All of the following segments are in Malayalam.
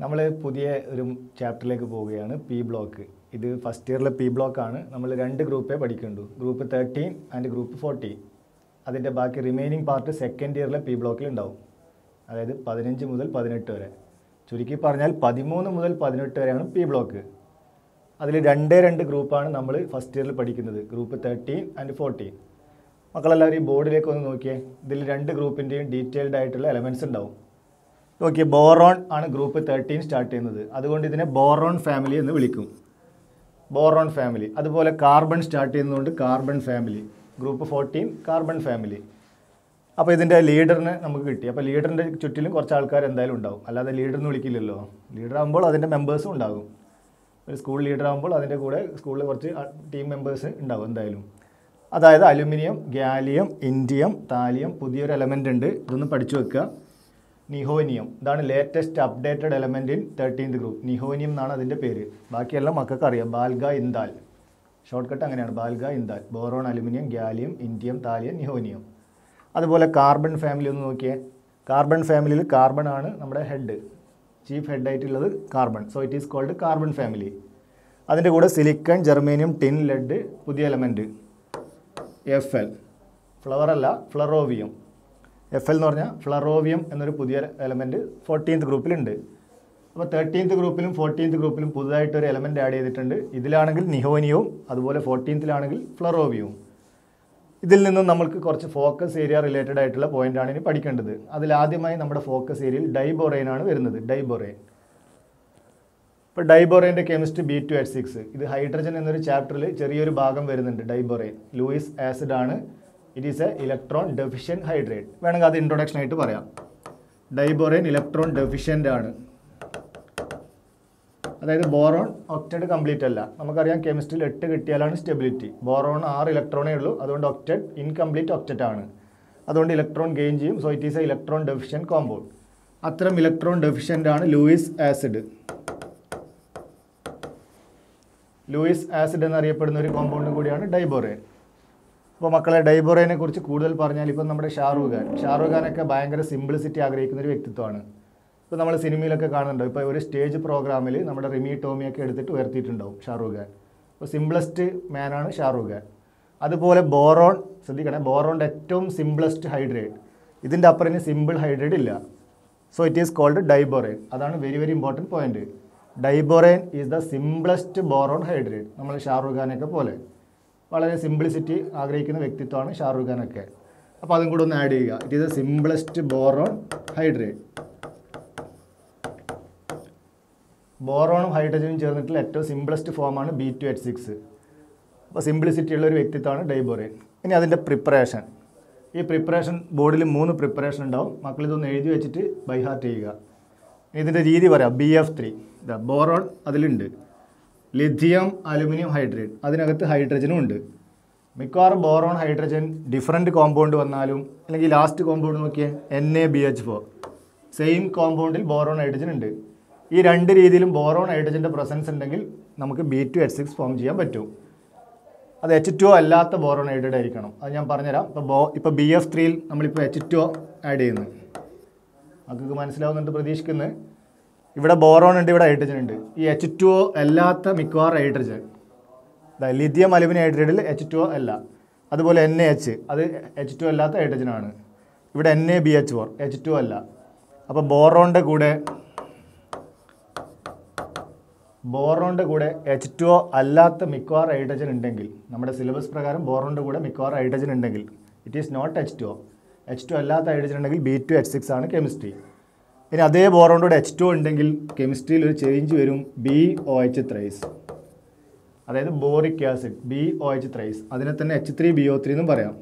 നമ്മൾ പുതിയ ഒരു ചാപ്റ്ററിലേക്ക് പോവുകയാണ് പി ബ്ലോക്ക്. ഇത് ഫസ്റ്റ് ഇയറിലെ പി ബ്ലോക്കാണ്. നമ്മൾ 2 ഗ്രൂപ്പേ പഠിക്കുന്നുള്ളൂ, ഗ്രൂപ്പ് 13 ആൻഡ് ഗ്രൂപ്പ് 14. അതിൻ്റെ ബാക്കി റിമൈനിങ് പാർട്ട് സെക്കൻഡ് ഇയറിലെ പി ബ്ലോക്കിൽ ഉണ്ടാവും. അതായത് 15 മുതൽ 18 വരെ, ചുരുക്കി പറഞ്ഞാൽ 13 മുതൽ 18 വരെയാണ് പി ബ്ലോക്ക്. അതിൽ 2 ഗ്രൂപ്പാണ് നമ്മൾ ഫസ്റ്റ് ഇയറിൽ പഠിക്കുന്നത്, ഗ്രൂപ്പ് 13 ആൻഡ് 14. മക്കളെല്ലാവരും ഈ ബോർഡിലേക്ക് ഒന്ന് നോക്കിയേ. ഇതിൽ 2 ഗ്രൂപ്പിൻ്റെയും ഡീറ്റെയിൽഡ് ആയിട്ടുള്ള എലമെൻറ്റ്സ് ഉണ്ടാവും. നോക്കിയേ, ബോറോൺ ആണ് ഗ്രൂപ്പ് 13 സ്റ്റാർട്ട് ചെയ്യുന്നത്, അതുകൊണ്ട് ഇതിനെ ബോറോൺ ഫാമിലി എന്ന് വിളിക്കും, ബോറോൺ ഫാമിലി. അതുപോലെ കാർബൺ സ്റ്റാർട്ട് ചെയ്യുന്നതുകൊണ്ട് carbon family, group 14 carbon family. അപ്പോൾ ഇതിൻ്റെ ലീഡറിനെ നമുക്ക് കിട്ടി. അപ്പോൾ ലീഡറിൻ്റെ ചുറ്റിലും കുറച്ച് ആൾക്കാർ എന്തായാലും ഉണ്ടാവും, അല്ലാതെ ലീഡറിന് വിളിക്കില്ലല്ലോ. ലീഡർ ആകുമ്പോൾ അതിൻ്റെ മെമ്പേഴ്സും ഉണ്ടാകും. ഒരു സ്കൂൾ ലീഡർ ആകുമ്പോൾ അതിൻ്റെ കൂടെ സ്കൂളിൽ കുറച്ച് ടീം മെമ്പേഴ്സ് ഉണ്ടാവും എന്തായാലും. അതായത് അലുമിനിയം, ഗാലിയം, ഇൻഡിയം, താലിയം, പുതിയൊരു എലമെൻ്റ് ഉണ്ട്, ഇതൊന്ന് പഠിച്ചു വെക്കുക. നിഹോനിയം, ഇതാണ് latest updated element in 13th group. Nihonium എന്നാണ് അതിൻ്റെ പേര്. ബാക്കിയെല്ലാം മക്കൾക്ക് അറിയാം. ബാൽഗ ഇന്താൽ, ഷോർട്ട് കട്ട് അങ്ങനെയാണ്, ബാൽഗ ഇന്താൽ. Boron, aluminium, gallium, indium, thallium, nihonium. അതുപോലെ കാർബൺ ഫാമിലി ഒന്ന് നോക്കിയേ. കാർബൺ ഫാമിലിയിൽ കാർബൺ ആണ് നമ്മുടെ ഹെഡ്, ചീഫ് ഹെഡായിട്ടുള്ളത് carbon. So it is called carbon family. അതിൻ്റെ കൂടെ സിലിക്കൺ, ജെർമേനിയം, ടിൻ, ലെഡ്, പുതിയ എലമെൻറ്റ് FL. ഫ്ലവർ അല്ല, ഫ്ലറോവിയം. FL എന്ന് പറഞ്ഞാൽ ഫ്ലറോവിയം എന്നൊരു പുതിയ എലമെൻറ്റ് 14th ഗ്രൂപ്പിലുണ്ട്. അപ്പോൾ 13th ഗ്രൂപ്പിലും 14th ഗ്രൂപ്പിലും പുതുതായിട്ടൊരു എലമെൻറ്റ് ആഡ് ചെയ്തിട്ടുണ്ട്. ഇതിലാണെങ്കിൽ നിഹോനിയവും, അതുപോലെ 14th ഫ്ലറോവിയവും. ഇതിൽ നിന്നും നമുക്ക് കുറച്ച് ഫോക്കസ് ഏരിയ റിലേറ്റഡ് ആയിട്ടുള്ള പോയിൻ്റാണ് ഇനി പഠിക്കേണ്ടത്. അതിലാദ്യമായി നമ്മുടെ ഫോക്കസ് ഏരിയയിൽ ഡൈബോറൈൻ ആണ് വരുന്നത്. ഡൈബോറൈൻ. ഇപ്പോൾ ഡൈബോറൈൻ്റെ കെമിസ്ട്രി B2H6. ഇത് ഹൈഡ്രജൻ എന്നൊരു ചാപ്റ്ററിൽ ചെറിയൊരു ഭാഗം വരുന്നുണ്ട്. ഡൈബോറൈൻ ലൂയിസ് ആസിഡ് ആണ്. It is A electron deficient hydrate. വേണമെങ്കിൽ അത് ഇൻട്രൊഡക്ഷൻ ആയിട്ട് പറയാം. ഡൈബോറൈൻ ഇലക്ട്രോൺ ഡെഫിഷ്യൻ്റ് ആണ്. അതായത് ബോറോൺ ഒക്റ്റഡ് കംപ്ലീറ്റ് അല്ല. നമുക്കറിയാം കെമിസ്ട്രിയിൽ 8 കിട്ടിയാലാണ് സ്റ്റെബിലിറ്റി. ബോറോൺ 6 ഇലക്ട്രോണേ ഉള്ളൂ, അതുകൊണ്ട് ഒക്റ്റഡ് ഇൻകംപ്ലീറ്റ് ഒക്റ്റഡ് ആണ്. അതുകൊണ്ട് ഇലക്ട്രോൺ ഗെയിൻ ചെയ്യും. So it is A electron deficient compound. അത്തരം ഇലക്ട്രോൺ ഡെഫിഷ്യൻ്റ് ആണ് ലൂയിസ് ആസിഡ്. ലൂയിസ് ആസിഡ് എന്നറിയപ്പെടുന്ന ഒരു കോമ്പൗണ്ടും കൂടിയാണ് ഡൈബോറൈൻ. അപ്പോൾ മക്കളെ, ഡൈബോറൈനെ കുറിച്ച് കൂടുതൽ പറഞ്ഞാൽ ഇപ്പം നമ്മുടെ ഷാറൂഖ് ഖാനൊക്കെ ഭയങ്കര സിംപ്ലിസിറ്റി ആഗ്രഹിക്കുന്ന ഒരു വ്യക്തിത്വമാണ്. ഇപ്പോൾ നമ്മൾ സിനിമയിലൊക്കെ കാണുന്നുണ്ടോ, ഇപ്പോൾ ഒരു സ്റ്റേജ് പ്രോഗ്രാമിൽ നമ്മുടെ റിമി ടോമിയൊക്കെ എടുത്തിട്ട് ഉയർത്തിയിട്ടുണ്ടാവും ഷാറൂഖ് ഖാൻ. അപ്പോൾ സിംപ്ലസ്റ്റ് മാനാണ് ഷാറൂഖ് ഖാൻ. അതുപോലെ ബോറോൺ, ശ്രദ്ധിക്കണേ, ബോറോണിൻ്റെ ഏറ്റവും സിംപ്ലസ്റ്റ് ഹൈഡ്രേറ്റ്. ഇതിൻ്റെ അപ്പുറം സിമ്പിൾ ഹൈഡ്രേറ്റ് ഇല്ല. So it is called diborane. അതാണ് very very important point. Diborane is the simplest boron hydrate. നമ്മൾ ഷാറൂഖ് ഖാനൊക്കെ പോലെ വളരെ സിംപ്ലിസിറ്റി ആഗ്രഹിക്കുന്ന വ്യക്തിത്വമാണ് ഷാറൂഖ് ഖാനൊക്കെ. അപ്പോൾ അതും കൂടെ ഒന്ന് ആഡ് ചെയ്യുക. It is the simplest boron hydrate. ബോറോണും ഹൈഡ്രജനും ചേർന്നിട്ടുള്ള ഏറ്റവും സിംപ്ലസ്റ്റ് ഫോമാണ് B2H6. അപ്പോൾ സിംപ്ലിസിറ്റി ഉള്ള ഒരു വ്യക്തിത്വമാണ് ഡൈബോറൈൻ. ഇനി അതിൻ്റെ പ്രിപ്പറേഷൻ. ഈ പ്രിപ്പറേഷൻ ബോർഡിൽ 3 പ്രിപ്പറേഷൻ ഉണ്ടാവും. മക്കളിതൊന്ന് എഴുതി വെച്ചിട്ട് ബൈ ഹാർട്ട് ചെയ്യുക. ഇതിൻ്റെ രീതി പറയാം. BF3 ബോറോൺ അതിലുണ്ട്, ലിഥിയം, അലുമിനിയം ഹൈഡ്രേറ്റ്, അതിനകത്ത് ഹൈഡ്രജനും ഉണ്ട്. മിക്കവാറും ബോറോൺ ഹൈഡ്രജൻ ഡിഫറൻറ്റ് കോമ്പൗണ്ട് വന്നാലും, അല്ലെങ്കിൽ ലാസ്റ്റ് കോമ്പൗണ്ട് നോക്കിയേ, NaBH4, സെയിം കോമ്പൗണ്ടിൽ ബോറോൺ ഹൈഡ്രജൻ ഉണ്ട്. ഈ 2 രീതിയിലും ബോറോൺ ഹൈഡ്രജൻ്റെ പ്രസൻസ് ഉണ്ടെങ്കിൽ നമുക്ക് B2H6 ഫോം ചെയ്യാൻ പറ്റും. അത് H2O അല്ലാത്ത ബോറോൺ ഹൈഡ്രേറ്റ് ആയിരിക്കണം. അത് ഞാൻ പറഞ്ഞുതരാം. ഇപ്പോൾ BF3യിൽ നമ്മളിപ്പോൾ H2O ആഡ് ചെയ്യുന്നു. നമുക്ക് മനസ്സിലാവുന്നുണ്ട് പ്രതീക്ഷിക്കുന്നത്. ഇവിടെ ബോറോൺ ഉണ്ട്, ഇവിടെ ഹൈഡ്രജൻ ഉണ്ട്. ഈ H2O അല്ലാത്ത മിക്കവാറും ഹൈഡ്രജൻ, ലിഥിയം അലുമിനിയം ഹൈഡ്രേറ്റിൽ H2O അല്ല. അതുപോലെ NaH, അത് H2O അല്ലാത്ത ഹൈഡ്രജനാണ്. ഇവിടെ NaBH4 H2O അല്ല. അപ്പോൾ ബോറോണിൻ്റെ കൂടെ H2O അല്ലാത്ത മിക്കവാറും ഹൈഡ്രജൻ ഉണ്ടെങ്കിൽ, നമ്മുടെ സിലബസ് പ്രകാരം ബോറോണിൻ്റെ കൂടെ മിക്കവാറും ഹൈഡ്രജൻ ഉണ്ടെങ്കിൽ it is not H2O. H2O അല്ലാത്ത ഹൈഡ്രജൻ ഉണ്ടെങ്കിൽ B2H6 ആണ് കെമിസ്ട്രി. ഇനി അതേ ബോറോണിൻ്റെ കൂടെ H2O ഉണ്ടെങ്കിൽ കെമിസ്ട്രിയിൽ ഒരു ചേഞ്ച് വരും, BOH ത്രൈസ്. അതായത് ബോറിക് ആസിഡ്, BOH ത്രൈസ്. അതിനെ തന്നെ H3BO3 എന്നും പറയാം.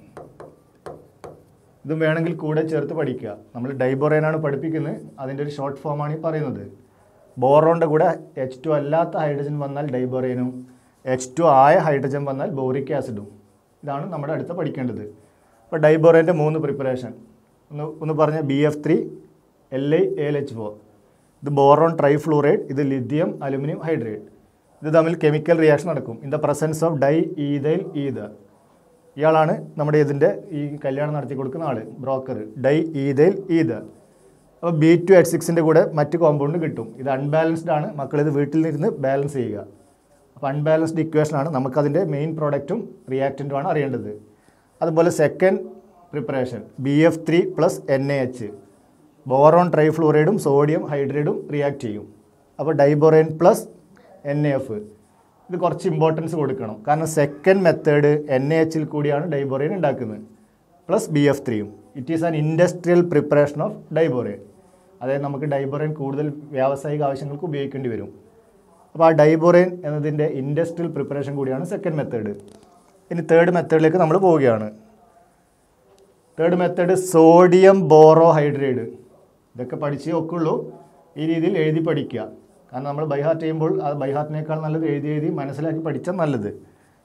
ഇതും വേണമെങ്കിൽ കൂടെ ചേർത്ത് പഠിക്കുക. നമ്മൾ ഡൈബോറൈനാണ് പഠിപ്പിക്കുന്നത്, അതിൻ്റെ ഒരു ഷോർട്ട് ഫോമാണ് ഈ പറയുന്നത്. ബോറോണിൻ്റെ കൂടെ H2O അല്ലാത്ത ഹൈഡ്രജൻ വന്നാൽ ഡൈബോറൈനും, H2O ആയ ഹൈഡ്രജൻ വന്നാൽ ബോറിക് ആസിഡും. ഇതാണ് നമ്മുടെ അടുത്ത് പഠിക്കേണ്ടത്. അപ്പോൾ ഡൈബോറൈൻ്റെ 3 പ്രിപ്പറേഷൻ ഒന്ന് പറഞ്ഞ BF3, LiAlH4. ഇത് ബോറോൺ ട്രൈഫ്ലൂറൈഡ്, ഇത് ലിഥിയം അലുമിനിയം ഹൈഡ്രേറ്റ്. ഇത് തമ്മിൽ കെമിക്കൽ റിയാക്ഷൻ നടക്കും in the presence of diethyl ether. ഇയാളാണ് നമ്മുടെ ഇതിൻ്റെ ഈ കല്യാണം നടത്തി കൊടുക്കുന്ന ആൾ, ബ്രോക്കർ. ഡൈഈഥൈൽ ഈഥർ. അപ്പോൾ B2H6ൻ്റെ കൂടെ മറ്റ് കോമ്പൗണ്ട് കിട്ടും. ഇത് അൺബാലൻസ്ഡ് ആണ്, മക്കളിത് വീട്ടിൽ നിന്ന് ബാലൻസ് ചെയ്യുക. അപ്പോൾ അൺബാലൻസ്ഡ് ഇക്വേഷനാണ്, നമുക്കതിൻ്റെ മെയിൻ പ്രോഡക്റ്റും റിയാക്റ്റൻറ്റുമാണ് അറിയേണ്ടത്. അതുപോലെ second preparation BF3 + NaH, boron ട്രൈഫ്ലൂറൈഡും സോഡിയം ഹൈഡ്രൈഡും റിയാക്ട് ചെയ്യും. അപ്പോൾ ഡൈബോറൈൻ + NaF, ഇത് കുറച്ച് ഇമ്പോർട്ടൻസ് കൊടുക്കണം. കാരണം സെക്കൻഡ് മെത്തേഡ് NaH കൂടിയാണ് ഡൈബോറൈൻ ഉണ്ടാക്കുന്നത്, പ്ലസ് BF3യും. It is an industrial preparation of diborane. അതായത് നമുക്ക് ഡൈബോറൈൻ കൂടുതൽ വ്യാവസായിക ആവശ്യങ്ങൾക്ക് ഉപയോഗിക്കേണ്ടി വരും. അപ്പോൾ ആ ഡൈബോറൈൻ എന്നതിൻ്റെ ഇൻഡസ്ട്രിയൽ പ്രിപ്പറേഷൻ കൂടിയാണ് സെക്കൻഡ് മെത്തേഡ്. ഇനി തേർഡ് മെത്തേഡിലേക്ക് നമ്മൾ പോവുകയാണ്. Third method sodium borohydride. ഇതൊക്കെ പഠിച്ചേ ഒക്കുള്ളൂ, ഈ രീതിയിൽ എഴുതി പഠിക്കുക. കാരണം നമ്മൾ ബൈഹാർട്ട് ചെയ്യുമ്പോൾ അത് ബൈഹാർട്ടിനേക്കാൾ നല്ലത് എഴുതി മനസ്സിലാക്കി പഠിച്ചാൽ നല്ലത്.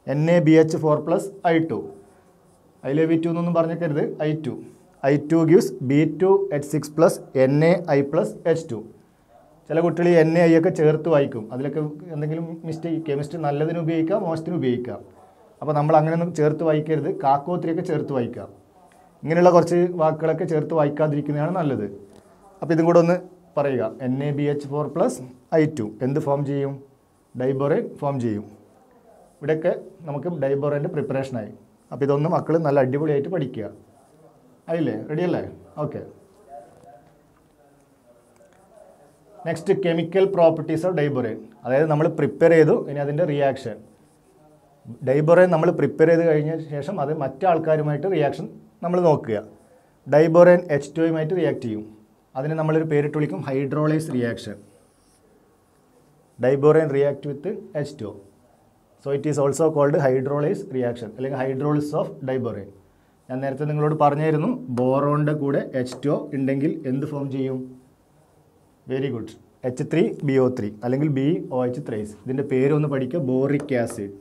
NaBH4 + I2. I2 എന്നൊന്നും പറഞ്ഞേക്കരുത്, I2 gives B2H6 + NaI + H2. ചില കുട്ടികൾ NaI ഒക്കെ ചേർത്ത് വായിക്കും, അതിലൊക്കെ എന്തെങ്കിലും മിസ്റ്റേക്ക്. കെമിസ്ട്രി നല്ലതിന് ഉപയോഗിക്കാം, മോശത്തിന് ഉപയോഗിക്കാം. അപ്പോൾ നമ്മൾ അങ്ങനെയൊന്നും ചേർത്ത് വായിക്കരുത്, കാക്കോത്തിരിയൊക്കെ ചേർത്ത് വായിക്കാം. ഇങ്ങനെയുള്ള കുറച്ച് വാക്കുകളൊക്കെ ചേർത്ത് വായിക്കാതിരിക്കുന്നതാണ് നല്ലത്. അപ്പോൾ ഇതും കൂടെ ഒന്ന് പറയുക. NaBH4 + I2 എന്ത് ഫോം ചെയ്യും? ഡൈബോറൈൻ ഫോം ചെയ്യും. ഇവിടെയൊക്കെ നമുക്ക് ഡൈബോറൈൻ്റെ പ്രിപ്പറേഷനായി. അപ്പോൾ ഇതൊന്ന് മക്കൾ നല്ല അടിപൊളിയായിട്ട് പഠിക്കുക. ആയില്ലേ? റെഡിയല്ലേ? Okay. Next chemical properties of diborane. അതായത് നമ്മൾ പ്രിപ്പയർ ചെയ്തു, ഇനി അതിൻ്റെ റിയാക്ഷൻ. ഡൈബോറൈൻ നമ്മൾ പ്രിപ്പയർ ചെയ്ത് കഴിഞ്ഞ ശേഷം അത് മറ്റാൾക്കാരുമായിട്ട് റിയാക്ഷൻ നമ്മൾ നോക്കുക. ഡൈബോറൈൻ H2യുമായിട്ട് റിയാക്ട് ചെയ്യും. അതിന് നമ്മളൊരു പേരിട്ട് വിളിക്കും, hydrolyse reaction. Diborane react with H2. So it is also called hydrolyse reaction, അല്ലെങ്കിൽ ഹൈഡ്രോളിസ് ഓഫ് ഡൈബോറൈൻ. ഞാൻ നേരത്തെ നിങ്ങളോട് പറഞ്ഞായിരുന്നു, ബോറോണിൻ്റെ കൂടെ H2O ഉണ്ടെങ്കിൽ എന്ത് ഫോം ചെയ്യും? വെരി ഗുഡ്, H3BO3 അല്ലെങ്കിൽ BOH3. ഇതിൻ്റെ പേരൊന്ന് പഠിക്കുക, ബോറിക് ആസിഡ്.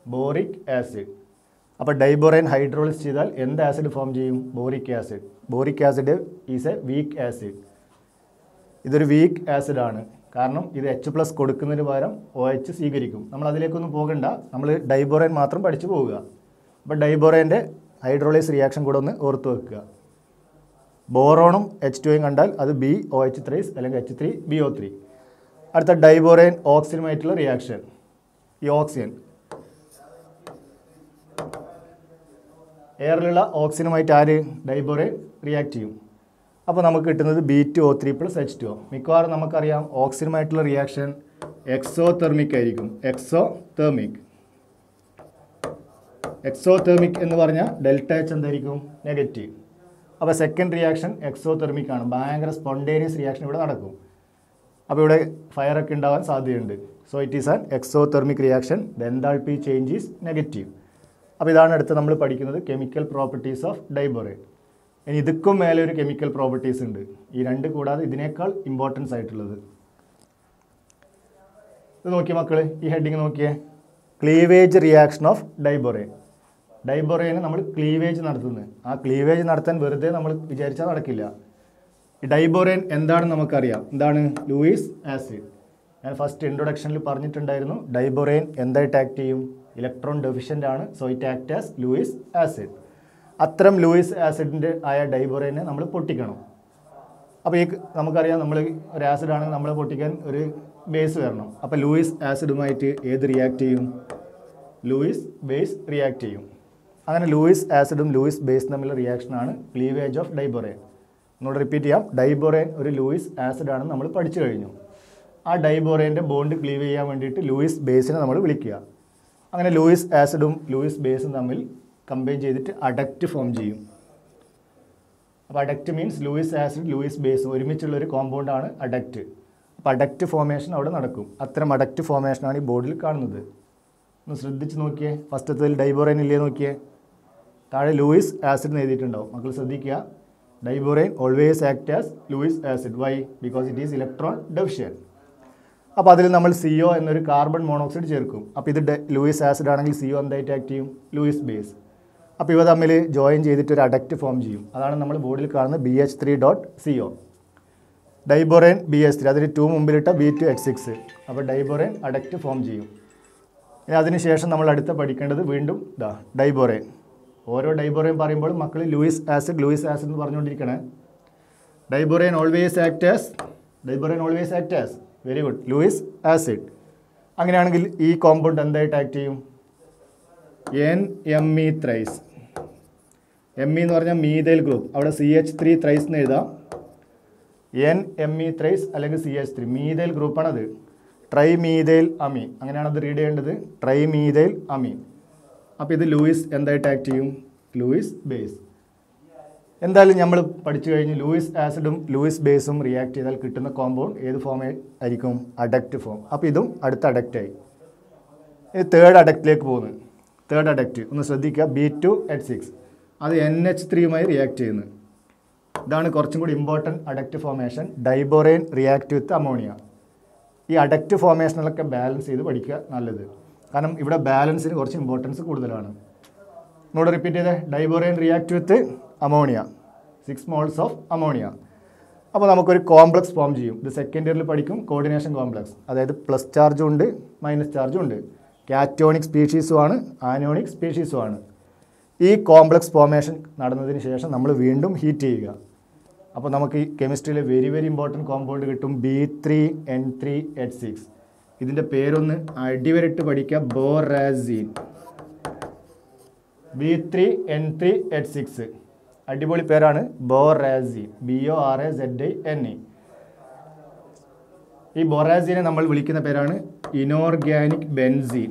Boric acid. അപ്പോൾ ഡൈബോറൈൻ ഹൈഡ്രോളിസ് ചെയ്താൽ എന്ത് ആസിഡ് ഫോം ചെയ്യും? Boric acid. Boric acid is A weak acid. ഇതൊരു വീക്ക് ആസിഡാണ്, കാരണം ഇത് H+ കൊടുക്കുന്നതിന് പകരം OH സ്വീകരിക്കും. നമ്മൾ അതിലേക്കൊന്നും പോകണ്ട, നമ്മൾ ഡൈബോറൈൻ മാത്രം പഠിച്ചു പോവുക. അപ്പോൾ ഡൈബോറൈൻ്റെ ഹൈഡ്രോളൈസ് റിയാക്ഷൻ കൂടെ ഒന്ന് ഓർത്ത് വെക്കുക. ബോറോണും H2യും കണ്ടാൽ അത് BOH3 അല്ലെങ്കിൽ H3BO3. അടുത്ത ഡൈബോറൈൻ ഓക്സിജനുമായിട്ടുള്ള റിയാക്ഷൻ. ഈ ഓക്സിജൻ എയറിലുള്ള ഓക്സിജനുമായിട്ട് ആര്? ഡൈബോറൈൻ റിയാക്ട് ചെയ്യും. അപ്പോൾ നമുക്ക് കിട്ടുന്നത് B2O3 + H2O. മിക്കവാറും നമുക്കറിയാം ഓക്സിജനുമായിട്ടുള്ള റിയാക്ഷൻ എക്സോതെർമിക് ആയിരിക്കും. എക്സോതെർമിക് എന്ന് പറഞ്ഞാൽ ΔH എന്തായിരിക്കും? നെഗറ്റീവ്. അപ്പോൾ സെക്കൻഡ് റിയാക്ഷൻ എക്സോതെർമിക് ആണ്, ഭയങ്കര സ്പോണ്ടേനിയസ് റിയാക്ഷൻ ഇവിടെ നടക്കും. അപ്പോൾ ഇവിടെ ഫയറൊക്കെ ഉണ്ടാവാൻ സാധ്യതയുണ്ട്. So it is an exothermic reaction. The enthalpy change is negative. അപ്പോൾ ഇതാണ് അടുത്ത് നമ്മൾ പഠിക്കുന്നത്, കെമിക്കൽ പ്രോപ്പർട്ടീസ് ഓഫ് ഡൈബോറൈൻ. ഇനി ഇതുക്കും മേലെ ഒരു കെമിക്കൽ പ്രോപ്പർട്ടീസ് ഉണ്ട്, ഈ രണ്ട് കൂടാതെ ഇതിനേക്കാൾ ഇമ്പോർട്ടൻസ് ആയിട്ടുള്ളത്. ഇത് നോക്കിയേ മക്കൾ, ഈ ഹെഡിങ് നോക്കിയേ, ക്ലീവേജ് റിയാക്ഷൻ ഓഫ് ഡൈബോറൈൻ. ഡൈബോറൈന് നമ്മൾ ക്ലീവേജ് നടത്തുന്നത്. ആ ക്ലീവേജ് നടത്താൻ വെറുതെ നമ്മൾ വിചാരിച്ചാൽ നടക്കില്ല. ഈ ഡൈബോറൈൻ എന്താണെന്ന് നമുക്കറിയാം. എന്താണ്? Luis acid. ഞാൻ ഫസ്റ്റ് ഇൻട്രൊഡക്ഷനിൽ പറഞ്ഞിട്ടുണ്ടായിരുന്നു, ഡൈബോറൈൻ എന്തായിട്ട് ആക്ട് ചെയ്യും? ഇലക്ട്രോൺ ഡെഫിഷ്യൻ്റ് ആണ്. So it act as Lewis acid. അത്തരം ലൂയിസ് ആസിഡിൻ്റെ ആയ ഡൈബോറൈനെ നമ്മൾ പൊട്ടിക്കണം. അപ്പോൾ ഈ നമുക്കറിയാം, നമ്മൾ ഒരു ആസിഡാണെങ്കിൽ നമ്മളെ പൊട്ടിക്കാൻ ഒരു ബേസ് വരണം. അപ്പോൾ ലൂയിസ് ആസിഡുമായിട്ട് ഏത് റിയാക്ട് ചെയ്യും? ലൂയിസ് ബേസ് റിയാക്ട് ചെയ്യും. അങ്ങനെ ലൂയിസ് ആസിഡും ലൂയിസ് ബേസും തമ്മിലുള്ള റിയാക്ഷനാണ് ക്ലീവേജ് ഓഫ് ഡൈബോറൈൻ. എന്നോട് റിപ്പീറ്റ് ചെയ്യാം, ഡൈബോറൈൻ ഒരു ലൂയിസ് ആസിഡാണെന്ന് നമ്മൾ പഠിച്ചു കഴിഞ്ഞു. ആ ഡൈബോറൈൻ്റെ ബോണ്ട് ക്ലീവ് ചെയ്യാൻ വേണ്ടിയിട്ട് ലൂയിസ് ബേസിനെ നമ്മൾ വിളിക്കുക. അങ്ങനെ ലൂയിസ് ആസിഡും ലൂയിസ് ബേസും തമ്മിൽ കമ്പൈൻ ചെയ്തിട്ട് അഡക്റ്റ് ഫോം ചെയ്യും. അപ്പോൾ adduct means Lewis acid Lewis base ഒരുമിച്ചുള്ളൊരു കോമ്പൗണ്ടാണ് അഡക്റ്റ്. അപ്പോൾ അഡക്റ്റ് ഫോമേഷൻ അവിടെ നടക്കും. അത്തരം അഡക്റ്റ് ഫോമേഷനാണ് ഈ ബോർഡിൽ കാണുന്നത്. ഒന്ന് ശ്രദ്ധിച്ച് നോക്കിയേ, ഫസ്റ്റത്തിൽ ഡൈബോറൈൻ ഇല്ലേ നോക്കിയേ, താഴെ ലൂയിസ് ആസിഡ് എഴുതിയിട്ടുണ്ടാവും. മക്കൾ ശ്രദ്ധിക്കുക, diborane always act as Lewis acid. Why? Because it is electron deficient. അപ്പോൾ അതിൽ നമ്മൾ CO എന്നൊരു കാർബൺ മോണോക്സൈഡ് ചേർക്കും. അപ്പോൾ ഇത് ലൂയിസ് ആസിഡ് ആണെങ്കിൽ CO എന്തായിട്ട് ആക്ട് ചെയ്യും? Luis base. അപ്പോൾ ഇവ തമ്മിൽ ജോയിൻ ചെയ്തിട്ട് ഒരു അഡക്റ്റ് ഫോം ചെയ്യും. അതാണ് നമ്മൾ ബോർഡിൽ കാണുന്നത് BH3.CO. ഡൈബോറൈൻ BH3, അതിന് 2 മുമ്പിലിട്ട B2H6. അപ്പോൾ ഡൈബോറൈൻ അഡക്റ്റ് ഫോം ചെയ്യും. ഇനി അതിനുശേഷം നമ്മൾ അടുത്ത പഠിക്കേണ്ടത് വീണ്ടും ഡൈബോറൈൻ. ഓരോ ഡൈബോറേൻ പറയുമ്പോൾ മക്കൾ ലൂയിസ് ആസിഡ് എന്ന് പറഞ്ഞുകൊണ്ടിരിക്കണേ. Diborane always act as very good Lewis acid. അങ്ങനെയാണെങ്കിൽ ഈ കോമ്പൗണ്ട് എന്തായിട്ട് ആക്ട് ചെയ്യും? NMe thrice. ME എന്ന് പറഞ്ഞാൽ മീതൈൽ ഗ്രൂപ്പ്, അവിടെ CH3 ത്രൈസ് എന്ന് എഴുതാം. NMe ത്രൈസ് അല്ലെങ്കിൽ CH3 മീതൈൽ ഗ്രൂപ്പാണത്. ട്രൈമീതൈൽ അമീൻ, അങ്ങനെയാണ് അത് റീഡ് ചെയ്യേണ്ടത്, ട്രൈമീതൈൽ അമീൻ. അപ്പോൾ ഇത് ലൂയിസ് എന്തായിട്ട് ആക്ട് ചെയ്യും? Luis base. എന്തായാലും നമ്മൾ പഠിച്ചു കഴിഞ്ഞ് ലൂയിസ് ആസിഡും ലൂയിസ് ബേസും റിയാക്ട് ചെയ്താൽ കിട്ടുന്ന കോമ്പൗണ്ട് ഏത് ഫോം ആയിരിക്കും? Adduct form. അപ്പോൾ ഇതും അടുത്ത അഡക്റ്റായി. ഇത് തേർഡ് അഡക്റ്റിലേക്ക് പോകുന്നു. തേർഡ് അഡക്റ്റ് ഒന്ന് ശ്രദ്ധിക്കുക, B2H6 അത് NH3യുമായി റിയാക്ട് ചെയ്യുന്നു. ഇതാണ് കുറച്ചും കൂടി important adduct formation. Diborane react with ammonia. ഈ അഡക്റ്റ് ഫോർമേഷനിലൊക്കെ ബാലൻസ് ചെയ്ത് പഠിക്കുക നല്ലത്, കാരണം ഇവിടെ ബാലൻസിന് കുറച്ച് ഇമ്പോർട്ടൻസ് കൂടുതലാണ്. ഒന്നുകൂടെ റിപ്പീറ്റ് ചെയ്തേ, diborane react with ammonia, 6 moles of ammonia. അപ്പോൾ നമുക്കൊരു കോംപ്ലക്സ് ഫോം ചെയ്യും. ഇത് സെക്കൻഡ് ഇയറിൽ പഠിക്കും, കോർഡിനേഷൻ കോംപ്ലക്സ്. അതായത് പ്ലസ് ചാർജും ഉണ്ട് മൈനസ് ചാർജും ഉണ്ട്, കാറ്റോണിക് സ്പീഷീസുമാണ് ആനോണിക് സ്പീഷീസുമാണ്. ഈ കോംപ്ലക്സ് ഫോർമേഷൻ നടന്നതിന് ശേഷം നമ്മൾ വീണ്ടും ഹീറ്റ് ചെയ്യുക. അപ്പോൾ നമുക്ക് ഈ കെമിസ്ട്രിയിലെ വെരി വെരി ഇമ്പോർട്ടൻറ്റ് കോമ്പൗണ്ട് കിട്ടും, B3N3H6. ഇതിൻ്റെ പേരൊന്ന് അടിവരട്ട് പഠിക്കുക, ബോറാസീൻ. B3N3H6 അടിപൊളി പേരാണ്, ബോറാസീൻ, BORAZINE. ഈ ബോറാസീനെ നമ്മൾ വിളിക്കുന്ന പേരാണ് ഇനോർഗാനിക് ബെൻസീൻ.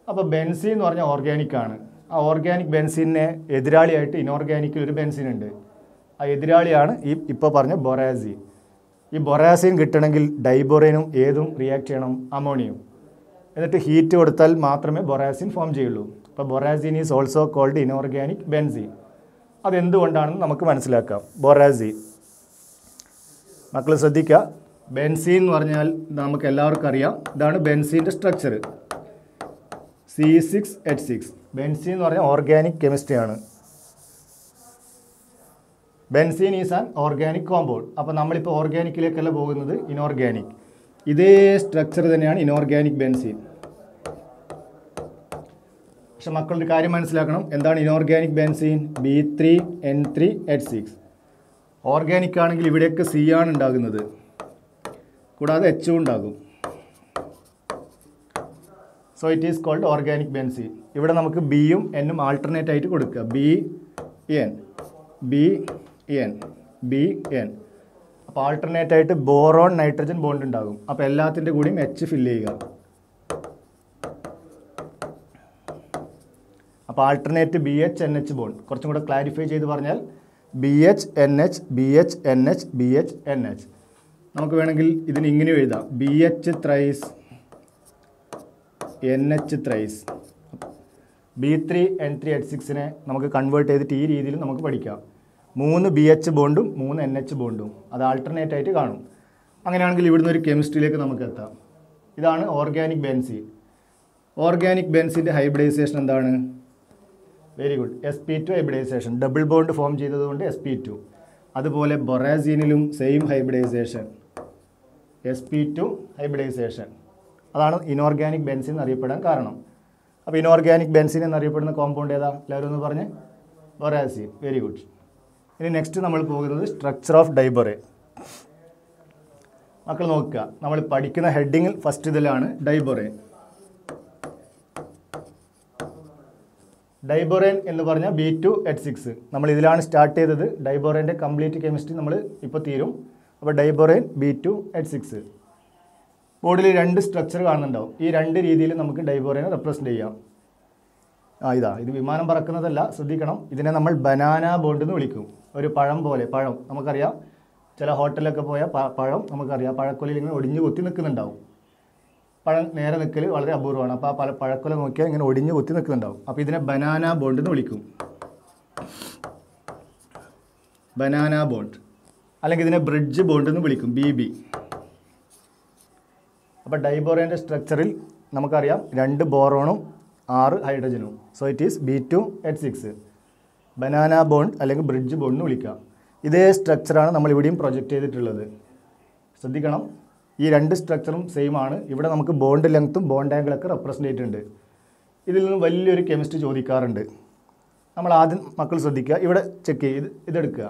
അപ്പോൾ ബെൻസീൻ എന്ന് പറഞ്ഞാൽ ഓർഗാനിക് ആണ്. ആ ഓർഗാനിക് ബെൻസീനെ എതിരാളിയായിട്ട് ഇനോർഗാനിക്കിൽ ഒരു ബെൻസീൻ ഉണ്ട്. ആ എതിരാളിയാണ് ഈ ഇപ്പോൾ പറഞ്ഞ ബൊറാസീൻ. ഈ ബൊറാസീൻ കിട്ടണമെങ്കിൽ ഡൈബോറേനും ഏതും റിയാക്ട് ചെയ്യണം, അമോണിയും. എന്നിട്ട് ഹീറ്റ് കൊടുത്താൽ മാത്രമേ ബൊറാസീൻ ഫോം ചെയ്യുള്ളൂ. അപ്പോൾ borazine is also called inorganic benzene. അതെന്തുകൊണ്ടാണെന്ന് നമുക്ക് മനസ്സിലാക്കാം. ബൊറാസീൻ മക്കൾ ശ്രദ്ധിക്കുക, ബെൻസീൻ എന്ന് പറഞ്ഞാൽ നമുക്ക് എല്ലാവർക്കും അറിയാം. ഇതാണ് ബെൻസീൻ്റെ സ്ട്രക്ചർ, C6H6. ബെൻസീൻ എന്ന് പറഞ്ഞാൽ ഓർഗാനിക് കെമിസ്ട്രിയാണ്. Benzene is an organic compound. അപ്പോൾ നമ്മളിപ്പോൾ ഓർഗാനിക്കിലേക്കല്ല പോകുന്നത്, ഇനോർഗാനിക്. ഇതേ സ്ട്രക്ചർ തന്നെയാണ് ഇനോർഗാനിക് ബെൻസീൻ. പക്ഷെ മക്കളുടെ കാര്യം മനസ്സിലാക്കണം, എന്താണ് ഇനോർഗാനിക് ബെൻസീൻ? B3N3H6. ഓർഗാനിക് ആണെങ്കിൽ ഇവിടെയൊക്കെ C ആണ് ഉണ്ടാകുന്നത്, കൂടാതെ H ഉണ്ടാകും. So it is called organic benzene. ഇവിടെ നമുക്ക് ബിയും എന്നും ആൾട്ടർനേറ്റ് ആയിട്ട് കൊടുക്കുക, BN. അപ്പോൾ ആൾട്ടർനേറ്റ് ആയിട്ട് ബോറോൺ നൈട്രജൻ ബോണ്ട് ഉണ്ടാകും. അപ്പോൾ എല്ലാത്തിൻ്റെ കൂടിയും H ഫില്ല് ചെയ്യുക. അപ്പോൾ ആൾട്ടർനേറ്റ് BH-NH ബോണ്ട്. കുറച്ചും കൂടെ ക്ലാരിഫൈ ചെയ്ത് പറഞ്ഞാൽ BH-NH. നമുക്ക് വേണമെങ്കിൽ ഇതിന് ഇങ്ങനെ എഴുതാം, BH ത്രൈസ് NH ത്രൈസ്. B3N3H6നെ നമുക്ക് കൺവേർട്ട് ചെയ്തിട്ട് ഈ രീതിയിൽ നമുക്ക് പഠിക്കാം. 3 BH ബോണ്ടും 3 NH ബോണ്ടും അത് ആൾട്ടർനേറ്റ് ആയിട്ട് കാണും. അങ്ങനെയാണെങ്കിൽ ഇവിടുന്ന് ഒരു കെമിസ്ട്രിയിലേക്ക് നമുക്ക് എത്താം. ഇതാണ് ഓർഗാനിക് ബെൻസീൻ. ഓർഗാനിക് ബെൻസീൻ്റെ ഹൈബ്രിഡൈസേഷൻ എന്താണ്? Very good, sp2 hybridization. Double bond form ചെയ്തതുകൊണ്ട് sp2. അതുപോലെ ബൊറാസീനിലും സെയിം ഹൈബ്രിഡൈസേഷൻ, sp2 ഹൈബ്രിഡൈസേഷൻ. അതാണ് ഇനോർഗാനിക് ബെൻസീൻ എന്നറിയപ്പെടാൻ കാരണം. അപ്പോൾ ഇനോർഗാനിക് ബെൻസീൻ എന്നറിയപ്പെടുന്ന കോമ്പൗണ്ട് ഏതാ? എല്ലാവരും ഒന്ന് പറഞ്ഞ്, ബൊറാസീൻ. Very good. ഇനി നെക്സ്റ്റ് നമ്മൾ പോകുന്നത് സ്ട്രക്ചർ ഓഫ് ഡൈബോറേൻ. മക്കൾ നോക്കുക, നമ്മൾ പഠിക്കുന്ന ഹെഡിങ്ങിൽ ഫസ്റ്റ് ഇതിലാണ് ഡൈബോറേൻ. ഡൈബോറേൻ എന്ന് പറഞ്ഞാൽ B2H6. നമ്മൾ ഇതിലാണ് സ്റ്റാർട്ട് ചെയ്തത്. ഡൈബോറേൻ്റെ കംപ്ലീറ്റ് കെമിസ്ട്രി നമ്മൾ ഇപ്പോൾ തീരും. അപ്പോൾ ഡൈബോറേൻ B2H6. ബോർഡിൽ 2 സ്ട്രക്ചർ കാണുന്നുണ്ടാവും. ഈ 2 രീതിയിൽ നമുക്ക് ഡൈബോറേനെ റെപ്രസെൻറ്റ് ചെയ്യാം. ഇത് വിമാനം പറക്കുന്നതല്ല, ശ്രദ്ധിക്കണം. ഇതിനെ നമ്മൾ ബനാന ബോണ്ട് എന്ന് വിളിക്കും. ഒരു പഴം പോലെ, പഴം നമുക്കറിയാം, ചില ഹോട്ടലിലൊക്കെ പോയാൽ പഴം നമുക്കറിയാം, പഴക്കൊലയിൽ ഇങ്ങനെ ഒടിഞ്ഞു കുത്തി നിൽക്കുന്നുണ്ടാവും. പഴം നേരെ നിൽക്കൽ വളരെ അപൂർവമാണ്. അപ്പോൾ ആ പഴക്കൊല നോക്കിയാൽ ഇങ്ങനെ ഒടിഞ്ഞു കുത്തി നിൽക്കുന്നുണ്ടാവും. അപ്പോൾ ഇതിനെ ബനാന ബോണ്ട് എന്ന് വിളിക്കും, ബനാന ബോണ്ട്. അല്ലെങ്കിൽ ഇതിനെ ബ്രിഡ്ജ് ബോണ്ട് എന്ന് വിളിക്കും, BB. അപ്പോൾ ഡൈബോറേൻ്റെ സ്ട്രക്ചറിൽ നമുക്കറിയാം 2 ബോറോണും 6 ഹൈഡ്രജനും. So it is B2H6. Banana bond അല്ലെങ്കിൽ ബ്രിഡ്ജ് ബോണ്ട് എന്ന് വിളിക്കാം. ഇതേ സ്ട്രക്ചറാണ് നമ്മൾ ഇവിടെയും പ്രൊജക്റ്റ് ചെയ്തിട്ടുള്ളത്. ശ്രദ്ധിക്കണം, ഈ 2 സ്ട്രക്ചറും സെയിം ആണ്. ഇവിടെ നമുക്ക് ബോണ്ട് ലെങ്ത്തും ബോണ്ട് ആംഗിളൊക്കെ റെപ്രസെൻ്റ് ചെയ്തിട്ടുണ്ട്. ഇതിൽ നിന്ന് വലിയൊരു കെമിസ്ട്രി ചോദിക്കാറുണ്ട്. നമ്മൾ ആദ്യം മക്കൾ ശ്രദ്ധിക്കുക, ഇവിടെ ചെക്ക് ചെയ്ത് ഇതെടുക്കുക.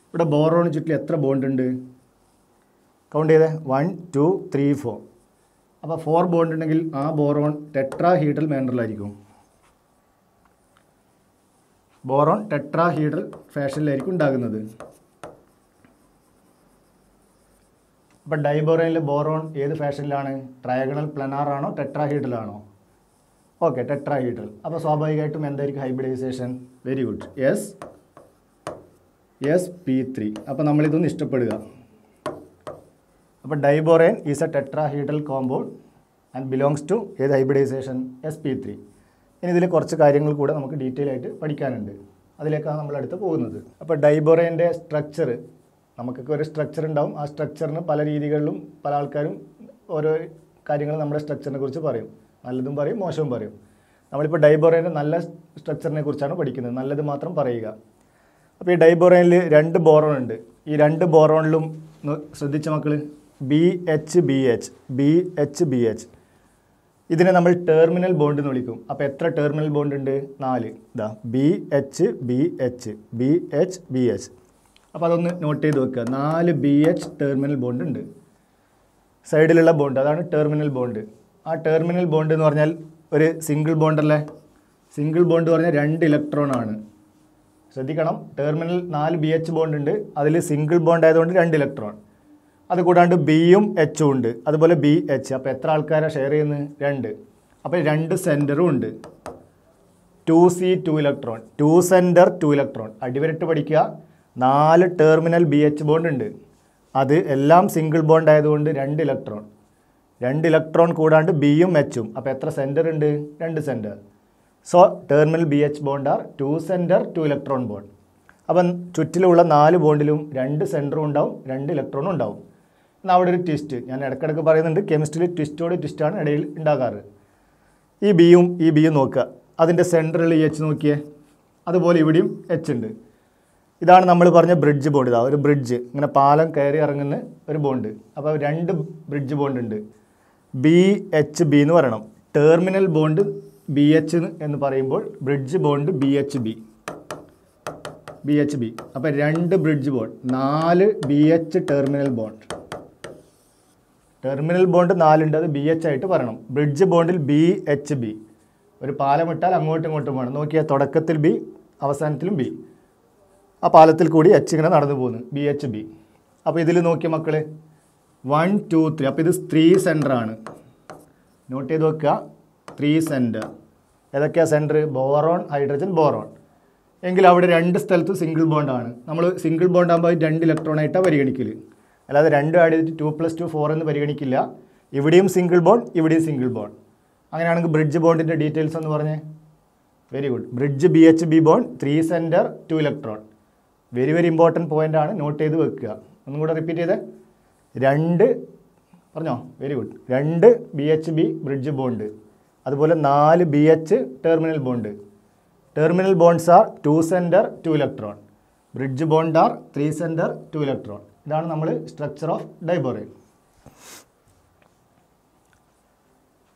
ഇവിടെ ബോറോണിന് ചുറ്റിൽ എത്ര ബോണ്ട് ഉണ്ട്? കൗണ്ട് ചെയ്തേ. 1 2 3 4. അപ്പോൾ 4 ബോണ്ട് ഉണ്ടെങ്കിൽ ആ ബോറോൺ ടെട്രാഹീഡ്രൽ മാനറിലായിരിക്കും. ബോറോൺ ടെട്രാഹീഡ്രൽ ഫാഷനിലായിരിക്കും ഉണ്ടാകുന്നത്. അപ്പോൾ ഡൈബോറൈനിൽ ബോറോൺ ഏത് ഫാഷനിലാണ്? ട്രയഗണൽ പ്ലനാർ ആണോ ടെട്രാഹീഡ്രൽ ആണോ? Okay, tetrahedral. അപ്പോൾ സ്വാഭാവികമായിട്ടും എന്തായിരിക്കും ഹൈബ്രിഡൈസേഷൻ? Very good, sp3. അപ്പോൾ നമ്മളിതൊന്ന് ഇഷ്ടപ്പെടുക. അപ്പോൾ diborane is a tetrahedral compound and belongs to ഏത് ഹൈബ്രിഡൈസേഷൻ? sp3. ഇനി ഇതിൽ കുറച്ച് കാര്യങ്ങൾ കൂടെ നമുക്ക് ഡീറ്റെയിൽ ആയിട്ട് പഠിക്കാനുണ്ട്. അതിലേക്കാണ് നമ്മൾ അടുത്ത് പോകുന്നത്. അപ്പോൾ ഡൈബോറൈൻ്റെ സ്ട്രക്ചർ, നമുക്കൊക്കെ ഒരു സ്ട്രക്ചർ ഉണ്ടാവും. ആ സ്ട്രക്ചറിന് പല രീതികളിലും പല ആൾക്കാരും ഓരോ കാര്യങ്ങൾ നമ്മുടെ സ്ട്രക്ചറിനെ കുറിച്ച് പറയും. നല്ലതും പറയും, മോശവും പറയും. നമ്മളിപ്പോൾ ഡൈബോറൈൻ്റെ നല്ല സ്ട്രക്ചറിനെ കുറിച്ചാണ് പഠിക്കുന്നത്, നല്ലത് മാത്രം പറയുക. അപ്പോൾ ഈ ഡൈബോറൈനിൽ 2 ബോറോൺ ഉണ്ട്. ഈ 2 ബോറോണിലും ശ്രദ്ധിച്ച മക്കൾ BH. ഇതിനെ നമ്മൾ ടെർമിനൽ ബോണ്ട് എന്ന് വിളിക്കും. അപ്പോൾ എത്ര ടെർമിനൽ ബോണ്ട് ഉണ്ട്? 4. ഇതാ BH. അപ്പോൾ അതൊന്ന് നോട്ട് ചെയ്ത് വെക്കുക. 4 BH ടെർമിനൽ ബോണ്ട് ഉണ്ട്. സൈഡിലുള്ള ബോണ്ട് അതാണ് ടെർമിനൽ ബോണ്ട്. ആ ടെർമിനൽ ബോണ്ട് എന്ന് പറഞ്ഞാൽ ഒരു സിംഗിൾ ബോണ്ടല്ലേ? സിംഗിൾ ബോണ്ട് പറഞ്ഞാൽ 2 ഇലക്ട്രോൺ ആണ്. ശ്രദ്ധിക്കണം, ടെർമിനൽ 4 BH ബോണ്ട് ഉണ്ട്. അതിൽ സിംഗിൾ ബോണ്ട് ആയതുകൊണ്ട് 2 ഇലക്ട്രോൺ. അത് കൂടാണ്ട് ബിയും എച്ചും ഉണ്ട്, അതുപോലെ BH. അപ്പോൾ എത്ര ആൾക്കാരാണ് ഷെയർ ചെയ്യുന്നത്? 2. അപ്പോൾ 2 സെൻറ്ററും ഉണ്ട്. 2C 2 electron, 2 centre 2 electron. അടിവരട്ട് പഠിക്കുക. 4 ടെർമിനൽ BH ബോണ്ട് ഉണ്ട്. അത് എല്ലാം സിംഗിൾ ബോണ്ട് ആയതുകൊണ്ട് 2 ഇലക്ട്രോൺ. 2 ഇലക്ട്രോൺ കൂടാണ്ട് ബിയും എച്ചും. അപ്പോൾ എത്ര സെൻറ്റർ ഉണ്ട്? 2 centre. So terminal BH bond are 2 centre 2 electron bond. അപ്പം ചുറ്റിലുള്ള 4 ബോണ്ടിലും 2 സെൻറ്ററും ഉണ്ടാവും, 2 ഇലക്ട്രോണും ഉണ്ടാവും. എന്നാൽ അവിടെ ഒരു ട്വിസ്റ്റ്, ഞാൻ ഇടയ്ക്കിടയ്ക്ക് പറയുന്നുണ്ട്, കെമിസ്ട്രിയിൽ ട്വിസ്റ്റാണ് ഇടയിൽ ഉണ്ടാകാറ്. ഈ ബിയും നോക്കുക, അതിൻ്റെ സെൻറ്ററിൽ എച്ച് നോക്കിയേ, അതുപോലെ ഇവിടെയും എച്ച് ഉണ്ട്. ഇതാണ് നമ്മൾ പറഞ്ഞ ബ്രിഡ്ജ് ബോണ്ട്. ഇതാ ഒരു ബ്രിഡ്ജ്, ഇങ്ങനെ പാലം കയറി ഇറങ്ങുന്ന ഒരു ബോണ്ട്. അപ്പോൾ 2 ബ്രിഡ്ജ് ബോണ്ട് ഉണ്ട്. BHB എന്ന് പറയണം. ടെർമിനൽ ബോണ്ട് BH എന്ന് പറയുമ്പോൾ ബ്രിഡ്ജ് ബോണ്ട് BHB. അപ്പോൾ 2 bridge bond, 4 BH terminal bond. Terminal bond 4 ഉണ്ട്, അത് BH ആയിട്ട് പറയണം. ബ്രിഡ്ജ് ബോണ്ടിൽ BHB. ഒരു പാലം ഇട്ടാൽ അങ്ങോട്ടും ഇങ്ങോട്ടും വേണം. നോക്കിയാൽ തുടക്കത്തിൽ B, അവസാനത്തിലും B. ആ പാലത്തിൽ കൂടി H ഇങ്ങനെ നടന്നു പോകുന്നു, BHB. അപ്പോൾ ഇതിൽ നോക്കിയ മക്കൾ 1 2 3. അപ്പോൾ ഇത് 3 സെൻറ്റർ ആണ്. നോട്ട് ചെയ്ത് വെക്കുക, 3 സെൻറ്റർ. ഏതൊക്കെയാണ് സെൻറ്റർ? Boron, hydrogen, boron. എങ്കിൽ അവിടെ 2 സ്ഥലത്ത് സിംഗിൾ ബോണ്ടാണ്. നമ്മൾ സിംഗിൾ ബോണ്ട് ആകുമ്പോൾ 2 ഇലക്ട്രോണായിട്ടാണ് പരിഗണിക്കൽ. അല്ലാതെ 2 ആഡ് ചെയ്തിട്ട് 2 + 2 4 എന്ന് പരിഗണിക്കില്ല. ഇവിടെയും സിംഗിൾ ബോണ്ട്, ഇവിടെയും സിംഗിൾ ബോണ്ട്. അങ്ങനെയാണെങ്കിൽ ബ്രിഡ്ജ് ബോണ്ടിൻ്റെ ഡീറ്റെയിൽസ് എന്ന് പറഞ്ഞേ. Very good. Bridge BHB bond 3 centre 2 electron. Very important point ആണ്, നോട്ട് ചെയ്ത് വെക്കുക. ഒന്നും കൂടെ റിപ്പീറ്റ് ചെയ്തേ. 2 പറഞ്ഞോ, very good. 2 BHB bridge bond, അതുപോലെ 4 BH terminal bond. Terminal bonds are 2 centre 2 electron. Bridge bond are 3 centre 2 electron. ഇതാണ് നമ്മൾ സ്ട്രക്ചർ ഓഫ് ഡൈബോറൈൻ.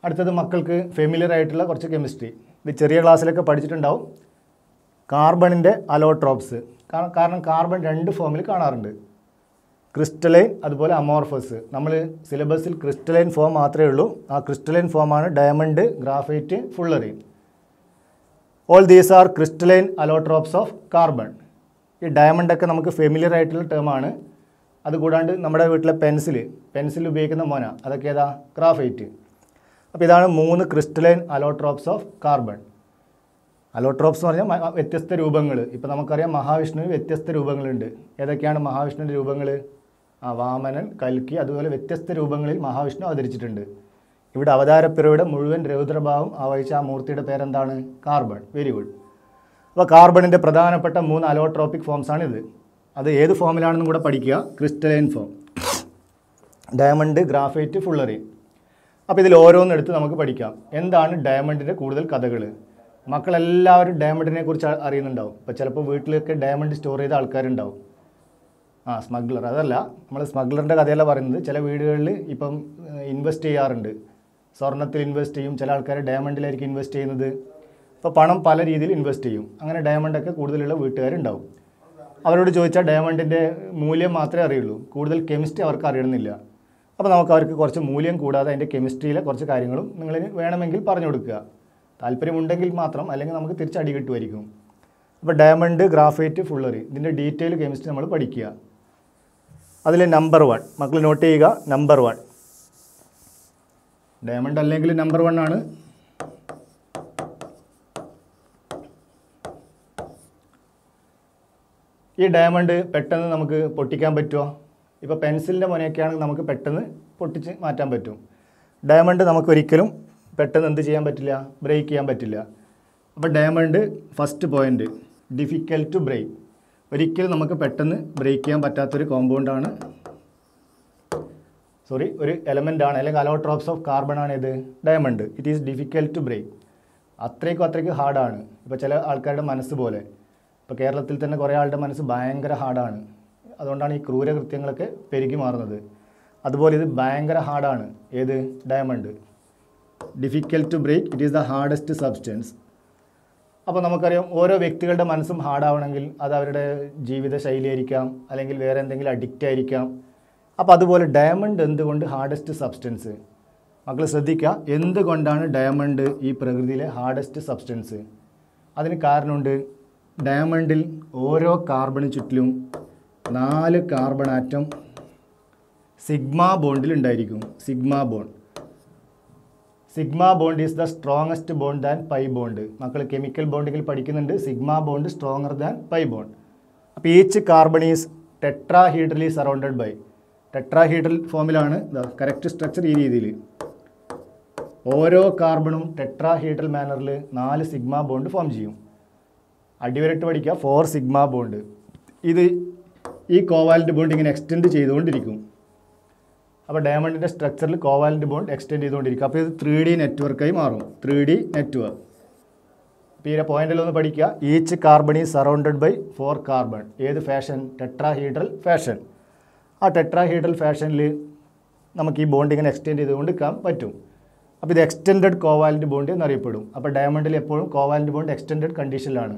അടുത്തത് മക്കൾക്ക് ഫെമിലിയർ ആയിട്ടുള്ള കുറച്ച് കെമിസ്ട്രി. ഇത് ചെറിയ ക്ലാസ്സിലൊക്കെ പഠിച്ചിട്ടുണ്ടാവും. കാർബണിൻ്റെ അലോട്രോപ്സ്. കാരണം കാർബൺ 2 ഫോമിൽ കാണാറുണ്ട്, ക്രിസ്റ്റലൈൻ അതുപോലെ അമോർഫസ്. നമ്മൾ സിലബസിൽ ക്രിസ്റ്റലൈൻ ഫോം മാത്രമേ ഉള്ളൂ. ആ ക്രിസ്റ്റലൈൻ ഫോമാണ് diamond, graphite, fullerene. All these are crystalline allotropes of carbon. ഈ ഡയമണ്ടൊക്കെ നമുക്ക് ഫെമിലിയർ ആയിട്ടുള്ള ടേമാണ്. അതുകൂടാണ്ട് നമ്മുടെ വീട്ടിലെ പെൻസിൽ ഉപയോഗിക്കുന്ന മോന, അതൊക്കെ ഏതാ? ഗ്രാഫൈറ്റ്. അപ്പോൾ ഇതാണ് 3 crystalline allotropes of carbon. Allotropes എന്ന് പറഞ്ഞാൽ വ്യത്യസ്ത രൂപങ്ങൾ. ഇപ്പോൾ നമുക്കറിയാം മഹാവിഷ്ണുവിന് വ്യത്യസ്ത രൂപങ്ങളുണ്ട്. ഏതൊക്കെയാണ് മഹാവിഷ്ണുവിൻ്റെ രൂപങ്ങൾ? വാമനൻ, കൽക്കി, അതുപോലെ വ്യത്യസ്ത രൂപങ്ങളിൽ മഹാവിഷ്ണു അവതരിച്ചിട്ടുണ്ട്. ഇവിടെ അവതാരപ്പിറവിയുടെ മുഴുവൻ രൗദ്രഭാവം ആവഹിച്ച ആ മൂർത്തിയുടെ പേരെന്താണ്? കാർബൺ. Very good. അപ്പോൾ കാർബണിൻ്റെ പ്രധാനപ്പെട്ട 3 അലോട്രോപ്പിക് ഫോംസാണിത്. അത് ഏത് ഫോമിലാണെന്നും കൂടെ പഠിക്കുക. Crystalline form, diamond, graphite, fullerene. അപ്പോൾ ഇതിൽ ഓരോന്നെടുത്ത് നമുക്ക് പഠിക്കാം. എന്താണ് ഡയമണ്ടിൻ്റെ കൂടുതൽ കഥകൾ? മക്കളെല്ലാവരും ഡയമണ്ടിനെ കുറിച്ച് അറിയുന്നുണ്ടാവും. ഇപ്പോൾ ചിലപ്പോൾ വീട്ടിലൊക്കെ ഡയമണ്ട് സ്റ്റോർ ചെയ്ത ആൾക്കാരുണ്ടാവും. സ്മഗ്ലർ, അതല്ല, നമ്മൾ സ്മഗ്ലറിൻ്റെ കഥയല്ല പറയുന്നത്. ചില വീടുകളിൽ ഇപ്പം ഇൻവെസ്റ്റ് ചെയ്യാറുണ്ട്, സ്വർണ്ണത്തിൽ ഇൻവെസ്റ്റ് ചെയ്യും. ചില ആൾക്കാർ ഡയമണ്ടിലായിരിക്കും ഇൻവെസ്റ്റ് ചെയ്യുന്നത്. അപ്പോൾ പണം പല രീതിയിൽ ഇൻവെസ്റ്റ് ചെയ്യും. അങ്ങനെ ഡയമണ്ടൊക്കെ കൂടുതലുള്ള വീട്ടുകാരുണ്ടാവും. അവരോട് ചോദിച്ചാൽ ഡയമണ്ടിൻ്റെ മൂല്യം മാത്രമേ അറിയുള്ളൂ, കൂടുതൽ കെമിസ്ട്രി അവർക്ക് അറിയണമെന്നില്ല. അപ്പോൾ നമുക്ക് അവർക്ക് കുറച്ച് മൂല്യം കൂടാതെ അതിൻ്റെ കെമിസ്ട്രിയിലെ കുറച്ച് കാര്യങ്ങളും നിങ്ങൾ വേണമെങ്കിൽ പറഞ്ഞു കൊടുക്കുക, താല്പര്യമുണ്ടെങ്കിൽ മാത്രം, അല്ലെങ്കിൽ നമുക്ക് തിരിച്ചടി കിട്ടുമായിരിക്കും. അപ്പോൾ ഡയമണ്ട്, ഗ്രാഫൈറ്റ്, ഫുള്ളറി ഇതിൻ്റെ ഡീറ്റെയിൽ കെമിസ്ട്രി നമ്മൾ പഠിക്കുക. അതിൽ നമ്പർ 1 മക്കൾ നോട്ട് ചെയ്യുക. നമ്പർ 1 ഡയമണ്ട് അല്ലെങ്കിൽ നമ്പർ 1 ആണ്. ഈ ഡയമണ്ട് പെട്ടെന്ന് നമുക്ക് പൊട്ടിക്കാൻ പറ്റുമോ? ഇപ്പോൾ പെൻസിലിൻ്റെ മുനയൊക്കെയാണെങ്കിൽ നമുക്ക് പെട്ടെന്ന് പൊട്ടിച്ച് മാറ്റാൻ പറ്റും. ഡയമണ്ട് നമുക്കൊരിക്കലും പെട്ടെന്ന് എന്ത് ചെയ്യാൻ പറ്റില്ല, ബ്രേക്ക് ചെയ്യാൻ പറ്റില്ല. അപ്പോൾ diamond first point, difficult to break. ഒരിക്കലും നമുക്ക് പെട്ടെന്ന് ബ്രേക്ക് ചെയ്യാൻ പറ്റാത്തൊരു കോമ്പൗണ്ടാണ്, ഒരു എലമെൻ്റാണ്, അല്ലെങ്കിൽ അലോട്രോപ്സ് ഓഫ് കാർബൺ ആണ് ഇത് diamond. It is difficult to break. അത്രയ്ക്ക് ഹാർഡാണ്. ഇപ്പോൾ ചില ആൾക്കാരുടെ മനസ്സ് പോലെ, ഇപ്പോൾ കേരളത്തിൽ തന്നെ കുറേ ആളുടെ മനസ്സ് ഭയങ്കര ഹാർഡാണ്. അതുകൊണ്ടാണ് ഈ ക്രൂരകൃത്യങ്ങളൊക്കെ പെരുകി മാറുന്നത്. അതുപോലെ ഇത് ഭയങ്കര ഹാർഡാണ്. ഏത്? Diamond. Difficult to break, it is the hardest substance. അപ്പോൾ നമുക്കറിയാം ഓരോ വ്യക്തികളുടെ മനസ്സും ഹാർഡാവണമെങ്കിൽ അത് അവരുടെ ജീവിത ശൈലിയായിരിക്കാം, അല്ലെങ്കിൽ വേറെ എന്തെങ്കിലും അഡിക്റ്റ് ആയിരിക്കാം. അപ്പോൾ അതുപോലെ ഡയമണ്ട് എന്തുകൊണ്ട് ഹാർഡസ്റ്റ് സബ്സ്റ്റൻസ്? മക്കൾ ശ്രദ്ധിക്കുക, എന്തുകൊണ്ടാണ് ഡയമണ്ട് ഈ പ്രകൃതിയിലെ ഹാർഡസ്റ്റ് സബ്സ്റ്റൻസ്? അതിന് കാരണമുണ്ട്. ഡയമണ്ടിൽ ഓരോ കാർബണിന് ചുറ്റിലും 4 കാർബൺ ആറ്റം സിഗ്മ ബോണ്ടിൽ ഉണ്ടായിരിക്കും. Sigma bond is the strongest bond than pi bond. മക്കൾ കെമിക്കൽ ബോണ്ടിങ്ങിൽ പഠിക്കുന്നുണ്ട്, sigma bond stronger than pi bond. അപ്പോൾ each carbon is tetrahedrally surrounded by, tetrahedral ഫോമിലാണ് കറക്റ്റ് സ്ട്രക്ചർ. ഈ രീതിയിൽ ഓരോ കാർബണും ടെട്രാഹീഡ്രൽ മാനറിൽ 4 സിഗ്മ ബോണ്ട് ഫോം ചെയ്യും. അടിവരട്ട് പഠിക്കുക, 4 സിഗ്മ ബോണ്ട്. ഇത് ഈ കോവാലൻ്റ് ബോണ്ട് ഇങ്ങനെ എക്സ്റ്റെൻഡ് ചെയ്തുകൊണ്ടിരിക്കും. അപ്പോൾ ഡയമണ്ടിൻ്റെ സ്ട്രക്ചറിൽ കോവാലൻ്റ് ബോണ്ട് എക്സ്റ്റെൻഡ് ചെയ്തുകൊണ്ടിരിക്കും. അപ്പോൾ ഇത് 3D നെറ്റ്വർക്കായി മാറും. 3D network. പിന്നെ പോയിന്റിലൊന്ന് പഠിക്കുക, each carbon is surrounded by 4 carbon. ഏത് ഫാഷൻ? Tetrahedral fashion. ആ ടെട്രാഹീഡ്രൽ ഫാഷനിൽ നമുക്ക് ഈ ബോണ്ട് ഇങ്ങനെ എക്സ്റ്റെൻഡ് ചെയ്തുകൊണ്ട് നിൽക്കാൻ പറ്റും. അപ്പോൾ ഇത് എക്സ്റ്റെൻഡഡ് കോവാലൻ്റ് ബോണ്ട് എന്നറിയപ്പെടും. അപ്പോൾ ഡയമണ്ടിൽ എപ്പോഴും കോവാലൻ്റ് ബോണ്ട് എക്സ്റ്റെൻഡഡ് കണ്ടീഷനിലാണ്.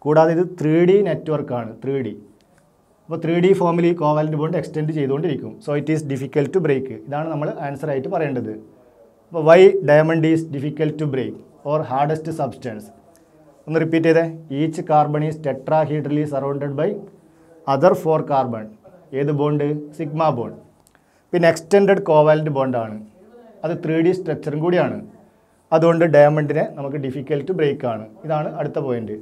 കൂടാതെ ഇത് 3D നെറ്റ്വർക്കാണ്. 3D. അപ്പോൾ 3D ഫോമിൽ ഈ കോവാലൻ്റ് ബോണ്ട് എക്സ്റ്റെൻഡ് ചെയ്തുകൊണ്ടിരിക്കും. So it is difficult to break. ഇതാണ് നമ്മൾ ആൻസർ ആയിട്ട് പറയേണ്ടത്. അപ്പോൾ why diamond is difficult to break or hardest substance? ഒന്ന് റിപ്പീറ്റ് ചെയ്തേ. Each carbon is tetrahedrally surrounded by other 4 carbon. ഏത് ബോണ്ട്? Sigma bond. പിന്നെ എക്സ്റ്റെൻഡഡ് കോവാലൻ്റ് ബോണ്ടാണ്. അത് 3D സ്ട്രക്ചറും കൂടിയാണ്. അതുകൊണ്ട് ഡയമണ്ടിനെ നമുക്ക് ഡിഫിക്കൽട്ട് ടു ബ്രേക്ക് ആണ്. ഇതാണ് അടുത്ത പോയിന്റ്.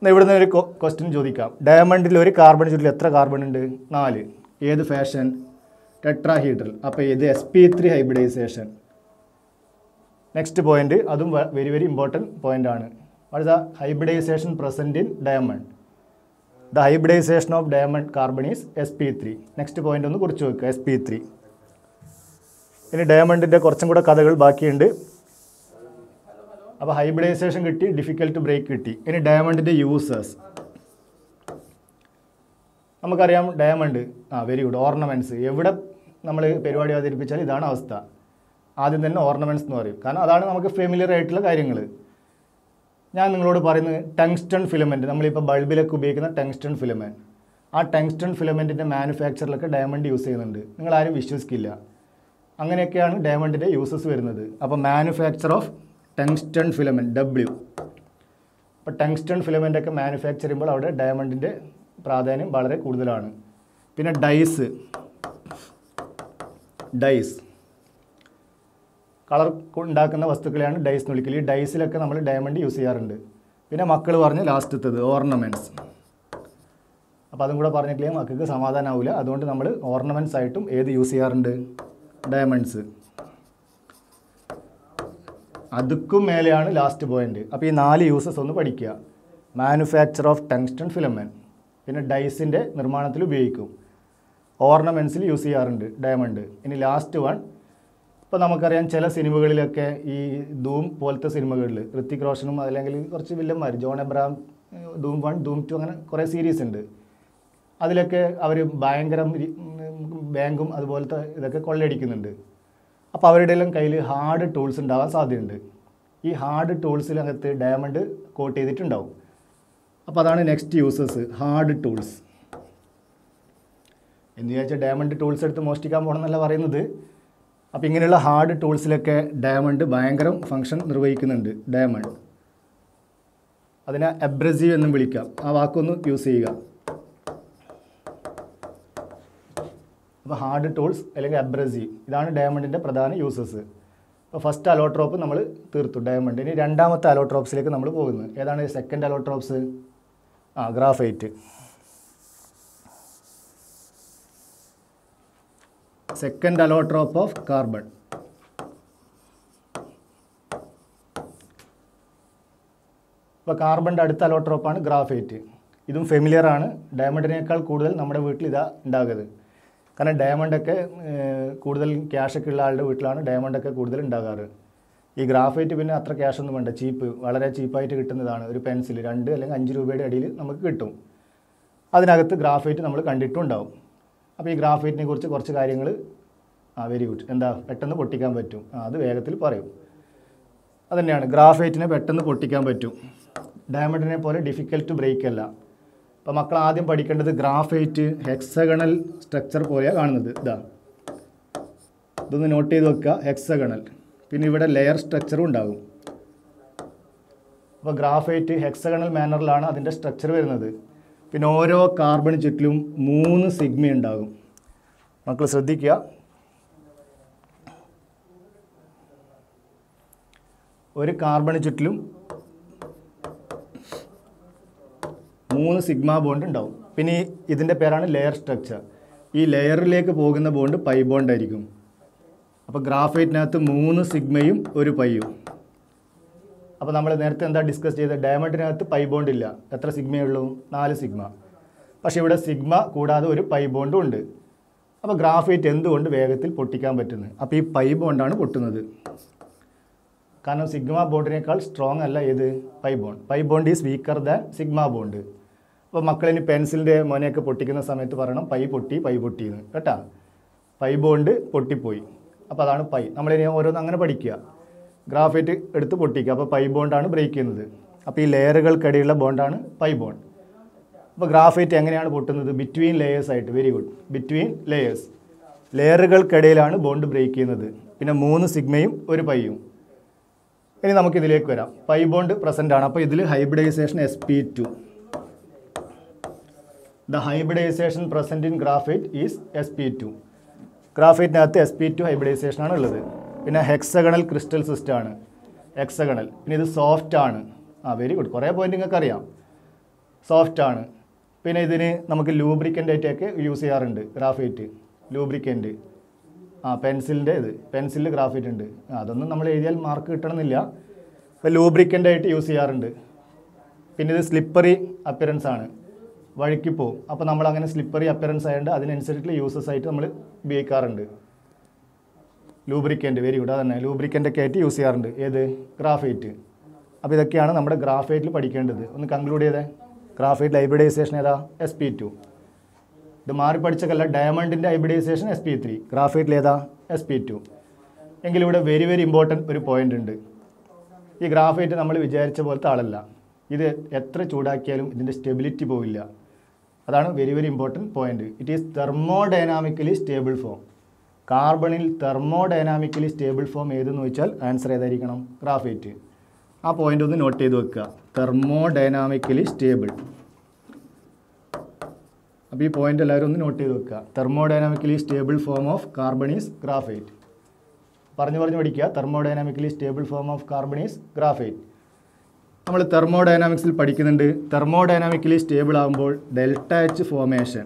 ഇവിടെ നിന്ന് ഒരു ക്വസ്റ്റ്യൻ ചോദിക്കാം. ഡയമണ്ടിൽ ഒരു കാർബൺ ചുറ്റിൽ എത്ര കാർബൺ ഉണ്ട്? 4. ഏത് ഫാഷൻ? ടെട്രാഹീഡ്രൽ. അപ്പോൾ ഇത് sp3 ഹൈബ്രിഡൈസേഷൻ. നെക്സ്റ്റ് പോയിന്റ്, അതും വെരി വെരി ഇമ്പോർട്ടൻറ്റ് പോയിന്റ് ആണ്. What is the hybridization present in diamond? The hybridization of diamond carbon is sp3. Next point ഒന്ന് കുറിച്ച് വെക്കുക, sp3. ഇനി ഡയമണ്ടിൻ്റെ കുറച്ചും കൂടെ കഥകൾ ബാക്കിയുണ്ട്. അപ്പോൾ ഹൈബ്രിഡൈസേഷൻ കിട്ടി, ഡിഫിക്കൽട്ട് ടു ബ്രേക്ക് കിട്ടി. ഇനി ഡയമണ്ടിൻ്റെ യൂസേഴ്സ് നമുക്കറിയാം. Diamond very good. ഓർണമെൻറ്റ്സ്. എവിടെ നമ്മൾ പരിപാടി അവതരിപ്പിച്ചാൽ ഇതാണ് അവസ്ഥ. ആദ്യം തന്നെ ഓർണമെൻറ്റ്സ് എന്ന് പറയും, കാരണം അതാണ് നമുക്ക് ഫെമിലിയർ ആയിട്ടുള്ള കാര്യങ്ങൾ. ഞാൻ നിങ്ങളോട് പറയുന്നത് ടങ്സ്റ്റൺ ഫിലമെൻറ്റ്, നമ്മളിപ്പോൾ ബൾബിലൊക്കെ ഉപയോഗിക്കുന്ന ടങ്സ്റ്റൺ ഫിലമെൻറ്റ്. ആ ടങ്സ്റ്റൺ ഫിലമെൻറ്റിൻ്റെ മാനുഫാക്ചറിലൊക്കെ ഡയമണ്ട് യൂസ് ചെയ്യുന്നുണ്ട്. നിങ്ങളാരും വിശ്വസിക്കില്ല. അങ്ങനെയൊക്കെയാണ് ഡയമണ്ടിൻ്റെ യൂസസ് വരുന്നത്. അപ്പോൾ manufacture of tungsten filament, W. അപ്പോൾ ടങ്സ്റ്റൺ ഫിലമെൻ്റ് ഒക്കെ മാനുഫാക്ചർ ചെയ്യുമ്പോൾ അവിടെ ഡയമണ്ടിൻ്റെ പ്രാധാന്യം വളരെ കൂടുതലാണ്. പിന്നെ ഡൈസ് കളർ ഉണ്ടാക്കുന്ന വസ്തുക്കളെയാണ് ഡൈസ് എന്ന് വിളിക്കൽ. ഈ ഡൈസിലൊക്കെ നമ്മൾ ഡയമണ്ട് യൂസ് ചെയ്യാറുണ്ട്. പിന്നെ മക്കൾ പറഞ്ഞ് ലാസ്റ്റത്തത് ഓർണമെൻറ്റ്സ്. അപ്പോൾ അതും കൂടെ പറഞ്ഞിട്ടില്ലെങ്കിൽ മക്കൾക്ക് സമാധാനമാവില്ല. അതുകൊണ്ട് നമ്മൾ ഓർണമെൻറ്റ്സ് ആയിട്ടും ഏത് യൂസ് ചെയ്യാറുണ്ട്? ഡയമണ്ട്സ്. അതുക്കും മേലെയാണ് ലാസ്റ്റ് പോയിന്റ്. അപ്പോൾ ഈ 4 യൂസസ് ഒന്ന് പഠിക്കുക. മാനുഫാക്ചർ ഓഫ് ടങ്സ്റ്റൺ ഫിലമെൻറ്റ്, പിന്നെ ഡൈസിൻ്റെ നിർമ്മാണത്തിൽ ഉപയോഗിക്കും, ഓർണമെൻറ്റ്സിൽ യൂസ് ചെയ്യാറുണ്ട് ഡയമണ്ട്. ഇനി ലാസ്റ്റ് വൺ, ഇപ്പോൾ നമുക്കറിയാം ചില സിനിമകളിലൊക്കെ ഈ ധൂം പോലത്തെ സിനിമകളിൽ ഋത്തിക് റോഷനും അല്ലെങ്കിൽ കുറച്ച് വില്ലന്മാർ, ജോൺ എബ്രഹാം, ധൂം 1, ധൂം 2 അങ്ങനെ കുറേ സീരീസ് ഉണ്ട്. അതിലൊക്കെ അവർ ഭയങ്കര ബാങ്കും അതുപോലത്തെ ഇതൊക്കെ കൊള്ളയടിക്കുന്നുണ്ട്. അപ്പോൾ അവരുടെ എല്ലാം കയ്യിൽ ഹാർഡ് ടൂൾസ് ഉണ്ടാകാൻ സാധ്യതയുണ്ട്. ഈ ഹാർഡ് ടൂൾസിനകത്ത് ഡയമണ്ട് കോട്ട് ചെയ്തിട്ടുണ്ടാവും. അപ്പോൾ അതാണ് നെക്സ്റ്റ് യൂസസ്, ഹാർഡ് ടൂൾസ്. എന്ന് ചോദിച്ചാൽ ഡയമണ്ട് ടൂൾസ് എടുത്ത് മോഷ്ടിക്കാൻ പോകണമെന്നല്ല പറയുന്നത്. അപ്പോൾ ഇങ്ങനെയുള്ള ഹാർഡ് ടൂൾസിലൊക്കെ ഡയമണ്ട് ഭയങ്കര ഫങ്ഷൻ നിർവഹിക്കുന്നുണ്ട്. ഡയമണ്ട് അതിനെ അബ്രസീവ് എന്നും വിളിക്കാം. ആ വാക്കൊന്ന് യൂസ് ചെയ്യുക. അപ്പോൾ ഹാർഡ് ടൂൾസ് അല്ലെങ്കിൽ അബ്രസീവ്, ഇതാണ് ഡയമണ്ടിൻ്റെ പ്രധാന യൂസസ്. അപ്പോൾ ഫസ്റ്റ് അലോട്രോപ്പ് നമ്മൾ തീർത്തു ഡയമണ്ട്. ഇനി രണ്ടാമത്തെ അലോട്രോപ്സിലേക്ക് നമ്മൾ പോകുന്നത്. ഏതാണ് second allotropes? Graphite. Second allotrope of carbon. അപ്പോൾ കാർബണിൻ്റെ അടുത്ത അലോട്രോപ്പാണ് ഗ്രാഫൈറ്റ്. ഇതും ഫെമിലിയർ ആണ്. ഡയമണ്ടിനേക്കാൾ കൂടുതൽ നമ്മുടെ വീട്ടിൽ ഇതാ ഉണ്ടാകുന്നത്. കാരണം ഡയമണ്ടൊക്കെ കൂടുതൽ ക്യാഷൊക്കെ ഉള്ള ആളുടെ വീട്ടിലാണ് ഡയമണ്ടൊക്കെ കൂടുതൽ ഉണ്ടാകാറ്. ഈ ഗ്രാഫൈറ്റ് പിന്നെ അത്ര ക്യാഷൊന്നും വേണ്ട, ചീപ്പ്, വളരെ ചീപ്പായിട്ട് കിട്ടുന്നതാണ്. ഒരു പെൻസിൽ 2 അല്ലെങ്കിൽ 5 രൂപയുടെ അടിയിൽ നമുക്ക് കിട്ടും. അതിനകത്ത് ഗ്രാഫൈറ്റ് നമ്മൾ കണ്ടിട്ടുണ്ടാവും. അപ്പോൾ ഈ ഗ്രാഫൈറ്റിനെ കുറിച്ച് കുറച്ച് കാര്യങ്ങൾ വെരി ഗുഡ്. എന്താ, പെട്ടെന്ന് പൊട്ടിക്കാൻ പറ്റും. അത് വേഗത്തിൽ പറയും. അതുതന്നെയാണ്, ഗ്രാഫൈറ്റിനെ പെട്ടെന്ന് പൊട്ടിക്കാൻ പറ്റും. ഡയമണ്ടിനെ പോലെ ഡിഫിക്കൽട്ട് ടു ബ്രേക്ക് അല്ല. അപ്പോൾ മക്കൾ ആദ്യം പഠിക്കേണ്ടത് ഗ്രാഫൈറ്റ് ഹെക്സഗണൽ സ്ട്രക്ചർ പോലെയാണ് കാണുന്നത്. ഇതൊന്ന് നോട്ട് ചെയ്ത് വെക്കുക, ഹെക്സഗണൽ. പിന്നെ ഇവിടെ ലെയർ സ്ട്രക്ചറും ഉണ്ടാകും. അപ്പോൾ ഗ്രാഫൈറ്റ് ഹെക്സഗണൽ മാനറിലാണ് അതിൻ്റെ സ്ട്രക്ചർ വരുന്നത്. പിന്നെ ഓരോ കാർബൺ ചുറ്റിലും 3 സിഗ്മ ഉണ്ടാകും. മക്കൾ ശ്രദ്ധിക്കുക, ഒരു കാർബൺ ചുറ്റിലും 3 സിഗ്മ ബോണ്ട് ഉണ്ടാവും. പിന്നെ ഇതിൻ്റെ പേരാണ് ലെയർ സ്ട്രക്ചർ. ഈ ലെയറിലേക്ക് പോകുന്ന ബോണ്ട് പൈ ബോണ്ട് ആയിരിക്കും. അപ്പോൾ ഗ്രാഫൈറ്റിനകത്ത് 3 സിഗ്മയും ഒരു പൈയും. അപ്പോൾ നമ്മൾ നേരത്തെ എന്താ ഡിസ്കസ് ചെയ്തത്? ഡയമണ്ടിനകത്ത് പൈ ബോണ്ട് ഇല്ല. എത്ര സിഗ്മയേ ഉള്ളൂ? 4 സിഗ്മ. പക്ഷേ ഇവിടെ സിഗ്മ കൂടാതെ ഒരു പൈ ബോണ്ടും ഉണ്ട്. അപ്പോൾ ഗ്രാഫൈറ്റ് എന്തുകൊണ്ട് വേഗത്തിൽ പൊട്ടിക്കാൻ പറ്റുന്നത്? അപ്പോൾ ഈ പൈ ബോണ്ടാണ് പൊട്ടുന്നത്. കാരണം സിഗ്മ ബോണ്ടിനേക്കാൾ സ്ട്രോങ് അല്ല ഏത്? Pi bond. Pi bond is weaker than sigma bond. അപ്പോൾ മക്കളിനി പെൻസിലിൻ്റെ മോനെയൊക്കെ പൊട്ടിക്കുന്ന സമയത്ത് പറയണം പൈ പൊട്ടിയെന്ന് കേട്ടോ. പൈ ബോണ്ട് പൊട്ടിപ്പോയി. അപ്പോൾ അതാണ് പൈ. നമ്മളിനി ഓരോന്ന് അങ്ങനെ പഠിക്കുക. ഗ്രാഫൈറ്റ് എടുത്ത് പൊട്ടിക്കുക. അപ്പോൾ പൈ ബോണ്ടാണ് ബ്രേക്ക് ചെയ്യുന്നത്. അപ്പോൾ ഈ ലെയറുകൾക്കിടയിലുള്ള ബോണ്ടാണ് പൈ ബോണ്ട്. അപ്പോൾ ഗ്രാഫൈറ്റ് എങ്ങനെയാണ് പൊട്ടുന്നത്? ബിറ്റ്വീൻ ലെയേഴ്സ് ആയിട്ട്. Very good, between layers. ലെയറുകൾക്കിടയിലാണ് ബോണ്ട് ബ്രേക്ക് ചെയ്യുന്നത്. പിന്നെ 3 സിഗ്മയും ഒരു പൈയും. ഇനി നമുക്കിതിലേക്ക് വരാം. പൈ ബോണ്ട് പ്രസൻ്റ് ആണ്. അപ്പോൾ ഇതിൽ hybridization sp2. The hybridization present in graphite is sp2. ഗ്രാഫൈറ്റിനകത്ത് sp2 ഹൈബ്രിഡൈസേഷൻ ആണ് ഉള്ളത്. പിന്നെ ഹെക്സഗണൽ ക്രിസ്റ്റൽ സിസ്റ്റം ആണ്. ഹെക്സഗണൽ. പിന്നെ ഇത് സോഫ്റ്റ് ആണ്. Very good. കുറേ പോയിന്റ് നിങ്ങൾക്ക് അറിയാം. സോഫ്റ്റ് ആണ്. പിന്നെ ഇതിന് നമുക്ക് ലൂബ്രിക്കൻ്റ് ആയിട്ടൊക്കെ യൂസ് ചെയ്യാറുണ്ട് ഗ്രാഫൈറ്റ്. ലൂബ്രിക്കൻ്റ്. പെൻസിലിൻ്റെ പെൻസിലിൽ ഗ്രാഫൈറ്റ് ഉണ്ട്. അതൊന്നും നമ്മൾ എഴുതിയാൽ മാർക്ക് കിട്ടണമെന്നില്ല. ഇപ്പോൾ ലൂബ്രിക്കൻ്റ് ആയിട്ട് യൂസ് ചെയ്യാറുണ്ട്. പിന്നെ ഇത് സ്ലിപ്പറി അപ്പിയറൻസ് ആണ്. വഴുക്കിപ്പോവും. അപ്പോൾ നമ്മൾ അങ്ങനെ സ്ലിപ്പറി അപ്പിയറൻസ് ആയതുകൊണ്ട് അതിനനുസരിച്ചുള്ള യൂസസ് ആയിട്ട് നമ്മൾ ഉപയോഗിക്കാറുണ്ട്. ലൂബ്രിക്കൻ്റ്. Very good. അതന്നെ, ലൂബ്രിക്കൻ്റൊക്കെ ആയിട്ട് യൂസ് ചെയ്യാറുണ്ട്. ഏത്? ഗ്രാഫൈറ്റ്. അപ്പോൾ ഇതൊക്കെയാണ് നമ്മുടെ ഗ്രാഫൈറ്റിൽ പഠിക്കേണ്ടത്. ഒന്ന് കൺക്ലൂഡ് ചെയ്തേ. ഗ്രാഫൈറ്റ് ഹൈബ്രിഡൈസേഷൻ ഏതാ? sp2. ഇത് മാറി പഠിച്ചതല്ല. ഡയമണ്ടിൻ്റെ ഹൈബ്രിഡൈസേഷൻ sp3. ഗ്രാഫൈറ്റിൽ ഏതാ? sp2. എങ്കിലും ഇവിടെ വെരി വെരി ഇമ്പോർട്ടൻറ്റ് ഒരു പോയിൻ്റ് ഉണ്ട്. ഈ ഗ്രാഫൈറ്റ് നമ്മൾ വിചാരിച്ച പോലത്തെ ആളല്ല. ഇത് എത്ര ചൂടാക്കിയാലും ഇതിൻ്റെ സ്റ്റെബിലിറ്റി പോവില്ല. അതാണ് very very important point. It is thermodynamically stable form. കാർബണിൽ തെർമോഡൈനാമിക്കലി സ്റ്റേബിൾ ഫോം ഏതെന്ന് ചോദിച്ചാൽ ആൻസർ ഏതായിരിക്കണം? ഗ്രാഫൈറ്റ്. ആ പോയിൻ്റ് ഒന്ന് നോട്ട് ചെയ്ത് വെക്കുക. Thermodynamically stable. അപ്പോൾ ഈ പോയിൻ്റ് എല്ലാവരും ഒന്ന് നോട്ട് ചെയ്ത് വെക്കുക. Thermodynamically stable form of carbon is graphite. പറഞ്ഞു പഠിക്കുക. Thermodynamically stable form of carbon is graphite. നമ്മൾ തെർമോഡൈനാമിക്സിൽ പഠിക്കുന്നുണ്ട്. തെർമോഡൈനാമിക്കലി സ്റ്റേബിൾ ആകുമ്പോൾ ഡെൽറ്റ എച്ച് ഫോമേഷൻ.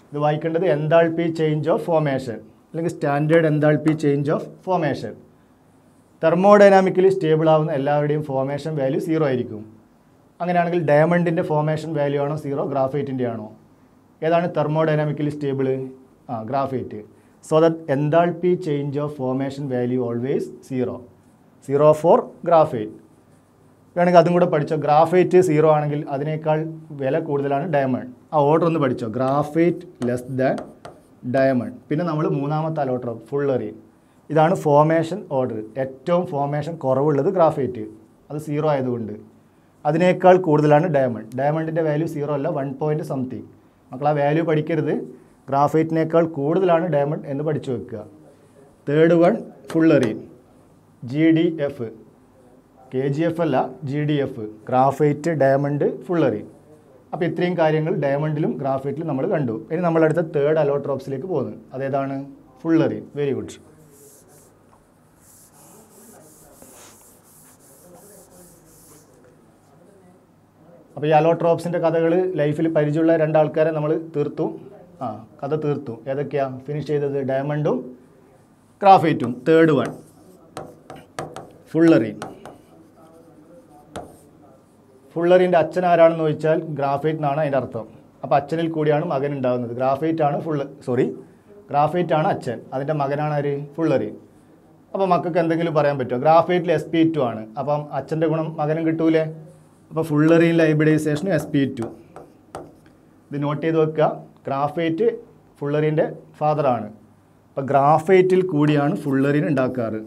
ഇത് വായിക്കേണ്ടത് എൻതാൾപ്പി ചേഞ്ച് ഓഫ് ഫോമേഷൻ അല്ലെങ്കിൽ standard enthalpy change of formation. Thermodynamically stable ആവുന്ന എല്ലാവരുടെയും ഫോമേഷൻ വാല്യൂ 0 ആയിരിക്കും. അങ്ങനെയാണെങ്കിൽ ഡയമണ്ടിൻ്റെ ഫോമേഷൻ വാല്യൂ ആണോ 0? ഗ്രാഫൈറ്റിൻ്റെ ആണോ? ഏതാണ് thermodynamically stable? Graphite. So that enthalpy change of formation value always 0. 0 for graphite. വേണമെങ്കിൽ അതും കൂടെ പഠിച്ചോ. ഗ്രാഫൈറ്റ് 0 ആണെങ്കിൽ അതിനേക്കാൾ വില കൂടുതലാണ് ഡയമണ്ട്. ആ ഓർഡർ ഒന്ന് പഠിച്ചോ. Graphite less than diamond. പിന്നെ നമ്മൾ മൂന്നാമത്തെ അലോട്രോപ്പ് ഫുള്ളറി. ഇതാണ് ഫോർമേഷൻ ഓർഡർ. ഏറ്റവും ഫോർമേഷൻ കുറവുള്ളത് ഗ്രാഫൈറ്റ്, അത് 0 ആയതുകൊണ്ട്. അതിനേക്കാൾ കൂടുതലാണ് ഡയമണ്ട്. ഡയമണ്ടിൻ്റെ വാല്യൂ 0 അല്ല, 1 പോയിൻറ്റ് സംതിങ്. മക്കൾ ആ വാല്യൂ പഠിക്കരുത്. ഗ്രാഫൈറ്റിനേക്കാൾ കൂടുതലാണ് ഡയമണ്ട് എന്ന് പഠിച്ചു വെക്കുക. Third one fullerene, GDF. KGF അല്ല, GDF. Graphite, diamond, fullerene. അപ്പോൾ ഇത്രയും കാര്യങ്ങൾ ഡയമണ്ടിലും ഗ്രാഫൈറ്റിലും നമ്മൾ കണ്ടു. ഇനി നമ്മളടുത്ത തേർഡ് അലോട്രോപ്സിലേക്ക് പോകുന്നു. അതേതാണ്? ഫുള്ളറിൻ. Very good. അപ്പോൾ ഈ അലോട്രോപ്സിൻ്റെ കഥകൾ ലൈഫിൽ പരിചയമുള്ള രണ്ടാൾക്കാരെ നമ്മൾ തീർത്തു. കഥ തീർത്തു. ഏതൊക്കെയാണ് ഫിനിഷ് ചെയ്തത്? ഡയമണ്ടും ഗ്രാഫൈറ്റും. Third one fullerene. ഫുള്ളറിൻ്റെ അച്ഛൻ ആരാണെന്ന് ചോദിച്ചാൽ ഗ്രാഫൈറ്റ് എന്നാണ് അതിൻ്റെ അർത്ഥം. അപ്പോൾ അച്ഛനിൽ കൂടിയാണ് മകൻ ഉണ്ടാകുന്നത്. ഗ്രാഫൈറ്റ് ആണ് അച്ഛൻ, അതിൻ്റെ മകനാണ് ആര്? ഫുള്ളറിൻ. അപ്പോൾ മക്കൾക്ക് എന്തെങ്കിലും പറയാൻ പറ്റുമോ? ഗ്രാഫൈറ്റിൽ sp2 ആണ്, അപ്പം അച്ഛൻ്റെ ഗുണം മകനും കിട്ടൂലേ? അപ്പോൾ ഫുള്ളറിൻ ഹൈബ്രിഡൈസേഷന് sp2. ഇത് നോട്ട് ചെയ്ത് വെക്കുക. ഗ്രാഫൈറ്റ് ഫുള്ളറിൻ്റെ ഫാദറാണ്. അപ്പോൾ ഗ്രാഫൈറ്റിൽ കൂടിയാണ് ഫുള്ളറിൻ ഉണ്ടാക്കാറ്.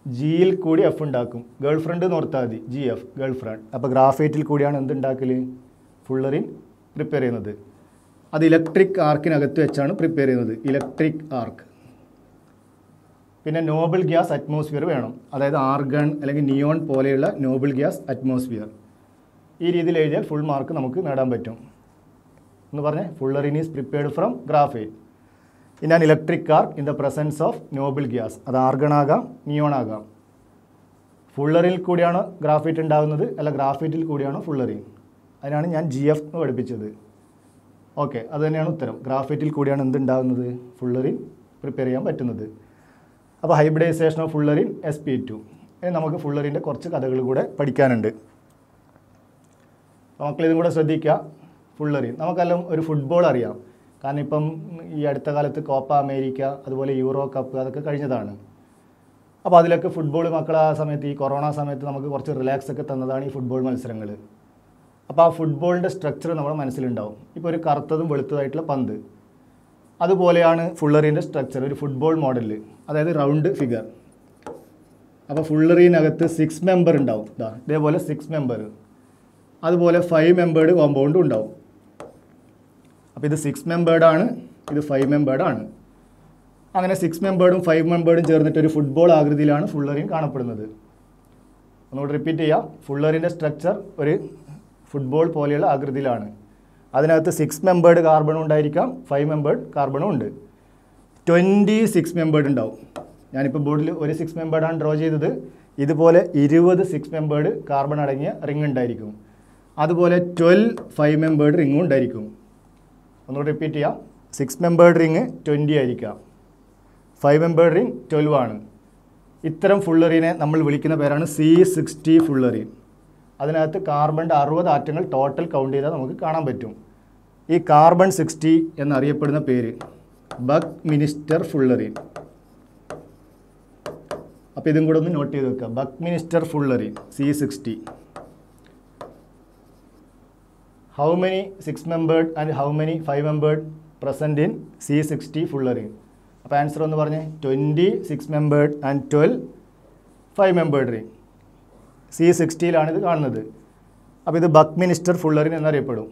ജിയിൽ കൂടി F ഉണ്ടാക്കും. ഗേൾ ഫ്രണ്ട് എന്ന് ഓർത്താൽ മതി, GF ഗേൾ ഫ്രണ്ട്. അപ്പോൾ ഗ്രാഫൈറ്റിൽ കൂടിയാണ് എന്തുണ്ടാക്കൽ? ഫുള്ളറിൻ പ്രിപ്പയർ ചെയ്യുന്നത്. അത് ഇലക്ട്രിക് ആർക്കിനകത്ത് വെച്ചാണ് പ്രിപ്പയർ ചെയ്യുന്നത്, ഇലക്ട്രിക് ആർക്ക്. പിന്നെ നോബിൾ ഗ്യാസ് അറ്റ്മോസ്ഫിയർ വേണം, അതായത് ആർഗൺ അല്ലെങ്കിൽ നിയോൺ പോലെയുള്ള നോബിൾ ഗ്യാസ് അറ്റ്മോസ്ഫിയർ. ഈ രീതിയിൽ എഴുതിയാൽ ഫുൾ മാർക്ക് നമുക്ക് നേടാൻ പറ്റും. എന്ന് പറഞ്ഞേ, fullerene is prepared from graphite in an electric arc in the presence of noble gas. അത് ആർഗൺ ആകാം, നിയോൺ ആകാം. ഫുള്ളറിൽ കൂടിയാണ് ഗ്രാഫൈറ്റ് ഉണ്ടാകുന്നത്, അല്ല ഗ്രാഫൈറ്റിൽ കൂടിയാണ് ഫുള്ളറിൻ. അതിനാണ് ഞാൻ GF എന്ന് പഠിപ്പിച്ചത്. ഓക്കെ, അത് തന്നെയാണ് ഉത്തരം. ഗ്രാഫൈറ്റിൽ കൂടിയാണ് എന്തുണ്ടാകുന്നത്? ഫുള്ളറിൻ പ്രിപ്പയർ ചെയ്യാൻ പറ്റുന്നത്. അപ്പോൾ ഹൈബ്രിഡൈസേഷൻ ഓഫ് ഫുള്ളറിൻ sp2. ഇനി നമുക്ക് ഫുള്ളറിൻ്റെ കുറച്ച് കഥകൾ കൂടെ പഠിക്കാനുണ്ട്. മക്കളിതും കൂടെ ശ്രദ്ധിക്കുക. ഫുള്ളറിൻ നമുക്കെല്ലാം ഒരു ഫുട്ബോൾ അറിയാം, കാരണം ഇപ്പം ഈ അടുത്ത കാലത്ത് കോപ്പ അമേരിക്ക, അതുപോലെ യൂറോ കപ്പ് അതൊക്കെ കഴിഞ്ഞതാണ്. അപ്പോൾ അതിലൊക്കെ ഫുട്ബോൾ മക്കൾ ആ സമയത്ത്, ഈ കൊറോണ സമയത്ത് നമുക്ക് കുറച്ച് റിലാക്സ് ഒക്കെ തന്നതാണ് ഈ ഫുട്ബോൾ മത്സരങ്ങൾ. അപ്പോൾ ആ ഫുട്ബോളിൻ്റെ സ്ട്രക്ചർ നമ്മുടെ മനസ്സിലുണ്ടാവും. ഇപ്പോൾ ഒരു കറുത്തതും വെളുത്തതായിട്ടുള്ള പന്ത്, അതുപോലെയാണ് ഫുള്ളറിൻ്റെ സ്ട്രക്ചർ, ഒരു ഫുട്ബോൾ മോഡലിൽ, അതായത് റൗണ്ട് ഫിഗർ. അപ്പോൾ ഫുള്ളറിനകത്ത് 6 മെമ്പർ ഉണ്ടാവും. ഇതേപോലെ 6 മെമ്പർ, അതുപോലെ 5 മെമ്പേർഡ് കോമ്പൗണ്ടും ഉണ്ടാവും. അപ്പോൾ ഇത് 6 മെമ്പേർഡാണ്, ഇത് 5 മെമ്പേർഡാണ്. അങ്ങനെ 6 മെമ്പേർഡും 5 മെമ്പേർഡും ചേർന്നിട്ട് ഒരു ഫുട്ബോൾ ആകൃതിയിലാണ് ഫുള്ളറിൻ കാണപ്പെടുന്നത്. ഒന്നുകൂടി റിപ്പീറ്റ് ചെയ്യാം. ഫുള്ളറിൻ്റെ സ്ട്രക്ചർ ഒരു ഫുട്ബോൾ പോലെയുള്ള ആകൃതിയിലാണ്. അതിനകത്ത് 6 മെമ്പേർഡ് കാർബണും ഉണ്ടായിരിക്കാം, 5 മെമ്പേർഡ് കാർബണും ഉണ്ട്. 26 മെമ്പേർഡ് ഉണ്ടാവും. ഞാനിപ്പോൾ ബോർഡിൽ ഒരു 6 മെമ്പേർഡാണ് ഡ്രോ ചെയ്തത്. ഇതുപോലെ 20 6 മെമ്പേർഡ് കാർബൺ അടങ്ങിയ റിംഗ് ഉണ്ടായിരിക്കും. അതുപോലെ 12 5 മെമ്പേർഡ് റിംഗും ഉണ്ടായിരിക്കും. ഒന്നുകൂടി റിപ്പീറ്റ് ചെയ്യാം. 6 മെമ്പേർഡ് റിംഗ് 20 ആയിരിക്കാം, 5 മെമ്പേർഡ് റിംഗ് 12 ആണ്. ഇത്തരം ഫുള്ളറിനെ നമ്മൾ വിളിക്കുന്ന പേരാണ് C60 ഫുള്ളറിൻ. അതിനകത്ത് കാർബണിൻ്റെ 60 ആറ്റങ്ങൾ ടോട്ടൽ കൗണ്ട് ചെയ്താൽ നമുക്ക് കാണാൻ പറ്റും. ഈ കാർബൺ 60 എന്നറിയപ്പെടുന്ന പേര് ബക്ക്മിനിസ്റ്റർ ഫുള്ളറിൻ. അപ്പോൾ ഇതും കൂടെ ഒന്ന് നോട്ട് ചെയ്ത് വെക്കുക. Buckminster fullerene C60. How many 6 membered and how many 5 membered present in C60 fullerene? അപ്പോൾ ആൻസർ ഒന്ന് പറഞ്ഞേ. 26 മെമ്പേർഡ് ആൻഡ് 12 5 മെമ്പേർഡ് റിംഗ്. C60യിലാണ് ഇത് കാണുന്നത്. അപ്പോൾ ഇത് ബക്ക്മിനിസ്റ്റർ ഫുള്ളറിൻ എന്നറിയപ്പെടും.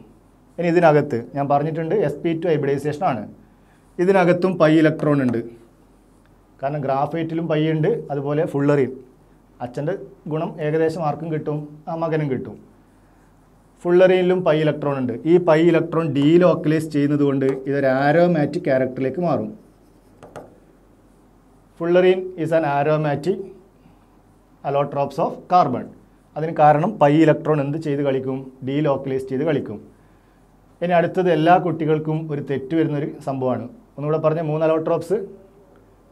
ഇനി ഇതിനകത്ത് ഞാൻ പറഞ്ഞിട്ടുണ്ട് sp2 ഹൈബ്രിഡൈസേഷൻ ആണ്. ഇതിനകത്തും പൈ ഇലക്ട്രോൺ ഉണ്ട്, കാരണം ഗ്രാഫൈറ്റിലും പൈ ഉണ്ട്, അതുപോലെ ഫുള്ളറിൻ. അച്ഛൻ്റെ ഗുണം ഏകദേശം ആർക്കും കിട്ടും, ആ മകനും കിട്ടും. ഫുള്ളറിനിലും പൈ ഇലക്ട്രോൺ ഉണ്ട്. ഈ പൈ ഇലക്ട്രോൺ ഡീലോക്കലൈസ് ചെയ്യുന്നത് കൊണ്ട് ഇതൊരു ആരോമാറ്റിക് ക്യാരക്ടറിലേക്ക് മാറും. Fullerene is an aromatic allotropes of carbon. അതിന് കാരണം പൈ ഇലക്ട്രോൺ എന്ത് ചെയ്ത് കളിക്കും? ഡീലോക്കലൈസ് ചെയ്ത് കളിക്കും. ഇനി അടുത്തത് എല്ലാ കുട്ടികൾക്കും ഒരു തെറ്റ് വരുന്നൊരു സംഭവമാണ്. ഒന്നുകൂടെ പറഞ്ഞ 3 അലോട്രോപ്സ്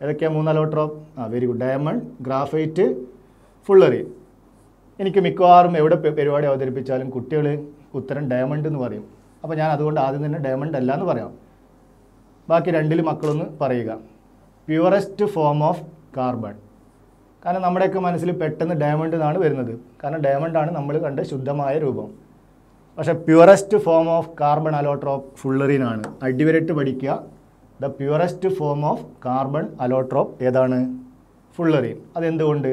ഏതൊക്കെയാണ്? 3 allotrope. Very good. Diamond, graphite, fullerene. എനിക്ക് മിക്കവാറും എവിടെ പരിപാടി അവതരിപ്പിച്ചാലും കുട്ടികൾ ഉത്തരം ഡയമണ്ട് എന്ന് പറയും. അപ്പോൾ ഞാൻ അതുകൊണ്ട് ആദ്യം തന്നെ ഡയമണ്ട് അല്ല എന്ന് പറയാം. ബാക്കി 2 മക്കളൊന്ന് പറയുക. Purest form of carbon. കാരണം നമ്മുടെയൊക്കെ മനസ്സിൽ പെട്ടെന്ന് ഡയമണ്ട് എന്നാണ് വരുന്നത്, കാരണം ഡയമണ്ടാണ് നമ്മൾ കണ്ട ശുദ്ധമായ രൂപം. പക്ഷേ purest form of carbon allotrope ഫുള്ളറിനാണ്. അടിവരട്ട് പഠിക്കുക. The purest form of carbon allotrope ഏതാണ്? ഫുള്ളറീൻ. അതെന്തുകൊണ്ട്?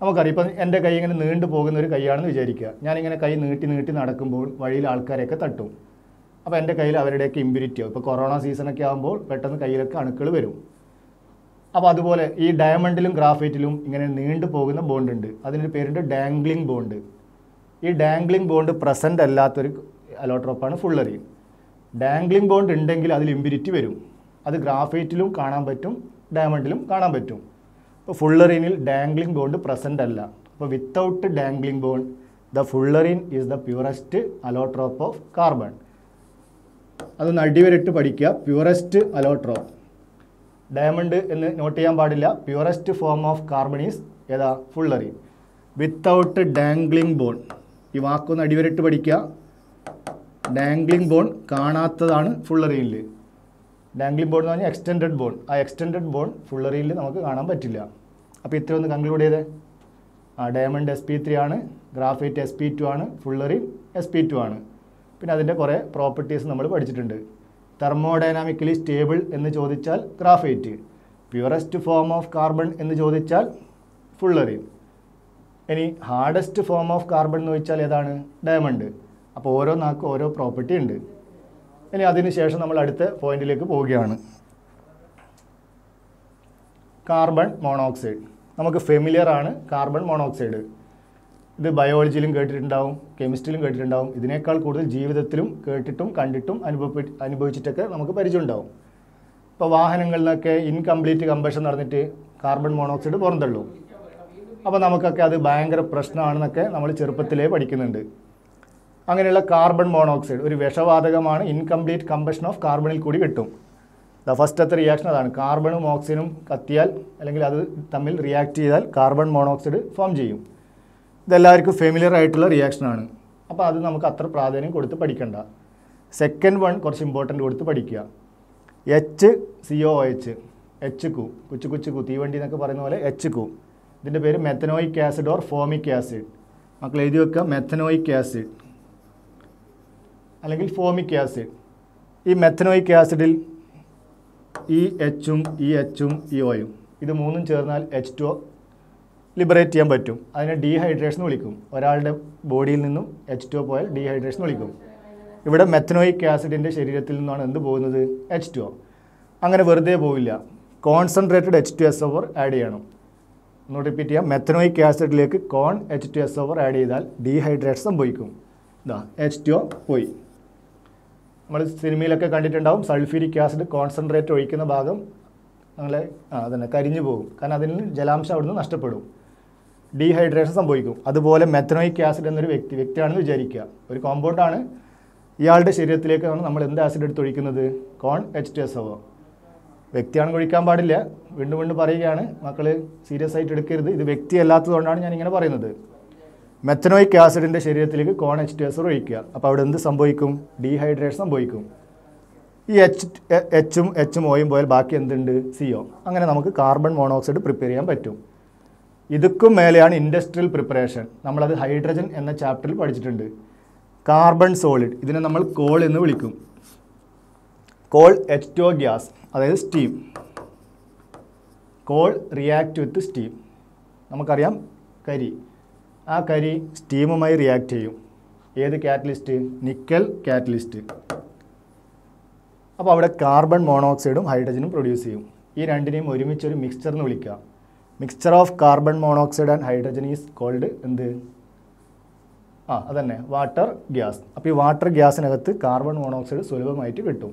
നമുക്കറിയാം, ഇപ്പം എൻ്റെ കൈ ഇങ്ങനെ നീണ്ടു പോകുന്ന ഒരു കൈയാണെന്ന് വിചാരിക്കുക. ഞാനിങ്ങനെ കൈ നീട്ടി നീട്ടി നടക്കുമ്പോൾ വഴിയിൽ ആൾക്കാരെയൊക്കെ തട്ടും. അപ്പോൾ എൻ്റെ കയ്യിൽ അവരുടെയൊക്കെ ഇമ്പ്യൂരിറ്റി ആവും. ഇപ്പോൾ കൊറോണ സീസണൊക്കെ ആകുമ്പോൾ പെട്ടെന്ന് കയ്യിലൊക്കെ അണുക്കൾ വരും. അപ്പോൾ അതുപോലെ ഈ ഡയമണ്ടിലും ഗ്രാഫൈറ്റിലും ഇങ്ങനെ നീണ്ടു പോകുന്ന ബോണ്ട് ഉണ്ട്. അതിനൊരു പേരുണ്ട് ഡാംഗ്ലിംഗ് ബോണ്ട്. ഈ ഡാംഗ്ലിംഗ് ബോണ്ട് പ്രസൻ്റ് അല്ലാത്തൊരു അലോട്രോപ്പാണ് ഫുള്ളറീൻ. ഡാംഗ്ലിംഗ് ബോണ്ട് ഉണ്ടെങ്കിൽ അതിൽ ഇമ്പ്യൂരിറ്റി വരും. അത് ഗ്രാഫൈറ്റിലും കാണാൻ പറ്റും, ഡയമണ്ടിലും കാണാൻ പറ്റും. അപ്പോൾ ഫുള്ളറീനിൽ ഡാംഗ്ലിംഗ് ബോണ്ട് പ്രസൻ്റ് അല്ല. അപ്പോൾ without dangling bond the fullerene is the purest allotrope of carbon. അതൊന്ന് അടിവരിട്ട് പഠിക്കുക. Purest allotrope. ഡയമണ്ട് എന്ന് നോട്ട് ചെയ്യാൻ പാടില്ല. Purest form of carbon is ഏതാ? ഫുള്ളറീൻ. Without dangling bond. ഈ വാക്കൊന്ന് അടിവരിട്ട് പഠിക്കുക. ഡാംഗ്ലിംഗ് ബോണ്ട് കാണാത്തതാണ് ഫുള്ളറീനിൽ. ഡാംഗ്ലിംഗ് ബോണ്ട് എന്ന് പറഞ്ഞാൽ എക്സ്റ്റെൻഡഡ് ബോണ്ട്. ആ എക്സ്റ്റെൻഡഡ് ബോണ്ട് ഫുള്ളറീനിൽ നമുക്ക് കാണാൻ പറ്റില്ല. അപ്പോൾ ഇത്ര ഒന്ന് കൺക്ലൂഡ് ചെയ്തേ. ഡയമണ്ട് sp3 ആണ്, ഗ്രാഫൈറ്റ് sp2 ആണ്, ഫുള്ളറീൻ sp2 ആണ്. പിന്നെ അതിൻ്റെ കുറേ പ്രോപ്പർട്ടീസ് നമ്മൾ പഠിച്ചിട്ടുണ്ട്. തെർമോഡൈനാമിക്കലി സ്റ്റേബിൾ എന്ന് ചോദിച്ചാൽ graphite, purest form of carbon എന്ന് ചോദിച്ചാൽ ഫുള്ളറീൻ. ഇനി ഹാർഡസ്റ്റ് ഫോം ഓഫ് കാർബൺ എന്ന് ചോദിച്ചാൽ ഏതാണ്? ഡയമണ്ട്. അപ്പോൾ ഓരോന്നാക്കും ഓരോ പ്രോപ്പർട്ടി ഉണ്ട്. ഇനി അതിന് ശേഷം നമ്മൾ അടുത്ത പോയിന്റിലേക്ക് പോവുകയാണ്. Carbon monoxide. നമുക്ക് ഫെമിലിയർ ആണ് കാർബൺ മോണോക്സൈഡ്. ഇത് ബയോളജിയിലും കേട്ടിട്ടുണ്ടാവും, കെമിസ്ട്രിയിലും കേട്ടിട്ടുണ്ടാവും. ഇതിനേക്കാൾ കൂടുതൽ ജീവിതത്തിലും കേട്ടിട്ടും കണ്ടിട്ടും അനുഭവിച്ചിട്ടൊക്കെ നമുക്ക് പരിചയമുണ്ടാവും. ഇപ്പോൾ വാഹനങ്ങളിൽ നിന്നൊക്കെ ഇൻകംപ്ലീറ്റ് കമ്പഷൻ നടന്നിട്ട് കാർബൺ മോണോക്സൈഡ് പുറന്തള്ളും. അപ്പോൾ നമുക്കൊക്കെ അത് ഭയങ്കര പ്രശ്നമാണെന്നൊക്കെ നമ്മൾ ചെറുപ്പത്തിലേ പഠിക്കുന്നുണ്ട്. അങ്ങനെയുള്ള കാർബൺ മോണോക്സൈഡ് ഒരു വിഷവാതകമാണ്. ഇൻകംപ്ലീറ്റ് കമ്പഷൻ ഓഫ് കാർബണിൽ കൂടി കിട്ടും. ഫസ്റ്റത്തെ റിയാക്ഷൻ അതാണ്. കാർബണും ഓക്സിജനും കത്തിയാൽ അല്ലെങ്കിൽ അത് തമ്മിൽ റിയാക്ട് ചെയ്താൽ കാർബൺ മോണോക്സൈഡ് ഫോം ചെയ്യും. ഇതെല്ലാവർക്കും ഫെമിലിയർ ആയിട്ടുള്ള റിയാക്ഷനാണ്. അപ്പോൾ അത് നമുക്ക് അത്ര പ്രാധാന്യം കൊടുത്ത് പഠിക്കണ്ട. സെക്കൻഡ് വൺ കുറച്ച് ഇമ്പോർട്ടൻ്റ് കൊടുത്ത് പഠിക്കുക. HCOOH. HCU, കുച്ചു കുച്ചു തീവണ്ടി എന്നൊക്കെ പറയുന്ന പോലെ HCU. ഇതിൻ്റെ പേര് methanoic acid or formic acid. മക്കൾ എഴുതി വെക്കുക, മെത്തനോയിക് ആസിഡ് അല്ലെങ്കിൽ ഫോമിക് ആസിഡ്. ഈ മെത്തനോയിക് ആസിഡിൽ ഈ Hഉം ഈ Hഉം ഈ Oയും ഇത് മൂന്നും ചേർന്നാൽ H2O ലിബറേറ്റ് ചെയ്യാൻ പറ്റും. അതിനെ ഡീഹൈഡ്രേഷൻ വിളിക്കും. ഒരാളുടെ ബോഡിയിൽ നിന്നും H2O പോയാൽ ഡീഹൈഡ്രേഷൻ വിളിക്കും. ഇവിടെ മെത്തനോയിക് ആസിഡിൻ്റെ ശരീരത്തിൽ നിന്നാണ് എന്ത് പോകുന്നത്? H2O. അങ്ങനെ വെറുതെ പോവില്ല. കോൺസെൻട്രേറ്റഡ് H2SO4 ആഡ് ചെയ്യണം. ഒന്ന് റിപ്പീറ്റ് ചെയ്യാം. മെത്തനോയിക് ആസിഡിലേക്ക് H2SO4 ആഡ് ചെയ്താൽ ഡീഹൈഡ്രേഷൻ സംഭവിക്കും. ഇതാ H2O പോയി. നമ്മൾ സിനിമയിലൊക്കെ കണ്ടിട്ടുണ്ടാവും, സൾഫ്യൂരിക് ആസിഡ് കോൺസെൻട്രേറ്റ് ഒഴിക്കുന്ന ഭാഗം നമ്മളെ അതന്നെ കരിഞ്ഞു പോകും. കാരണം അതിന് ജലാംശം അവിടുന്ന് നഷ്ടപ്പെടും, ഡീഹൈഡ്രേഷൻ സംഭവിക്കും. അതുപോലെ മെത്തനോയിക് ആസിഡ് എന്നൊരു വ്യക്തിയാണെന്ന് വിചാരിക്കുക. ഒരു കോമ്പൗണ്ടാണ്. ഇയാളുടെ ശരീരത്തിലേക്കാണ് നമ്മൾ എന്ത് ആസിഡ് എടുത്ത് ഒഴിക്കുന്നത്? H2SO4. വ്യക്തിയാണെന്ന് ഒഴിക്കാൻ പാടില്ല. വീണ്ടും വീണ്ടും പറയുകയാണ്, മക്കൾ സീരിയസ് ആയിട്ട് എടുക്കരുത്. ഇത് വ്യക്തി അല്ലാത്തതുകൊണ്ടാണ് ഞാൻ ഇങ്ങനെ പറയുന്നത്. മെത്തനോയിക് ആസിഡിൻ്റെ ശരീരത്തിലേക്ക് H2SO4 ഒഴിക്കുക. അപ്പോൾ അവിടെ എന്ത് സംഭവിക്കും? ഡീഹൈഡ്രേഷൻ സംഭവിക്കും. ഈ Hഉം Oയും പോയാൽ ബാക്കി എന്തുണ്ട്? CO. അങ്ങനെ നമുക്ക് കാർബൺ മോണോക്സൈഡ് പ്രിപ്പയർ ചെയ്യാൻ പറ്റും. ഇതൊക്കും മേലെയാണ് ഇൻഡസ്ട്രിയൽ പ്രിപ്പറേഷൻ. നമ്മളത് ഹൈഡ്രജൻ എന്ന ചാപ്റ്ററിൽ പഠിച്ചിട്ടുണ്ട്. കാർബൺ സോളിഡ്, ഇതിനെ നമ്മൾ കോൾ എന്ന് വിളിക്കും. കോൾ H2O ഗ്യാസ്, അതായത് steam. Call react with steam. നമുക്കറിയാം കരി. ആ കരി സ്റ്റീമുമായി റിയാക്ട് ചെയ്യും. ഏത് കാറ്റലിസ്റ്റ്? Nickel catalyst. അപ്പോൾ അവിടെ കാർബൺ മോണോക്സൈഡും ഹൈഡ്രജനും പ്രൊഡ്യൂസ് ചെയ്യും. ഈ രണ്ടിനെയും ഒരുമിച്ചൊരു മിക്സ്ചർ എന്ന് വിളിക്കുക. Mixture of carbon monoxide and hydrogen is called എന്ത്? അതന്നെ വാട്ടർ ഗ്യാസ്. അപ്പോൾ ഈ വാട്ടർ ഗ്യാസിനകത്ത് കാർബൺ മോണോക്സൈഡ് സുലഭമായിട്ട് കിട്ടും.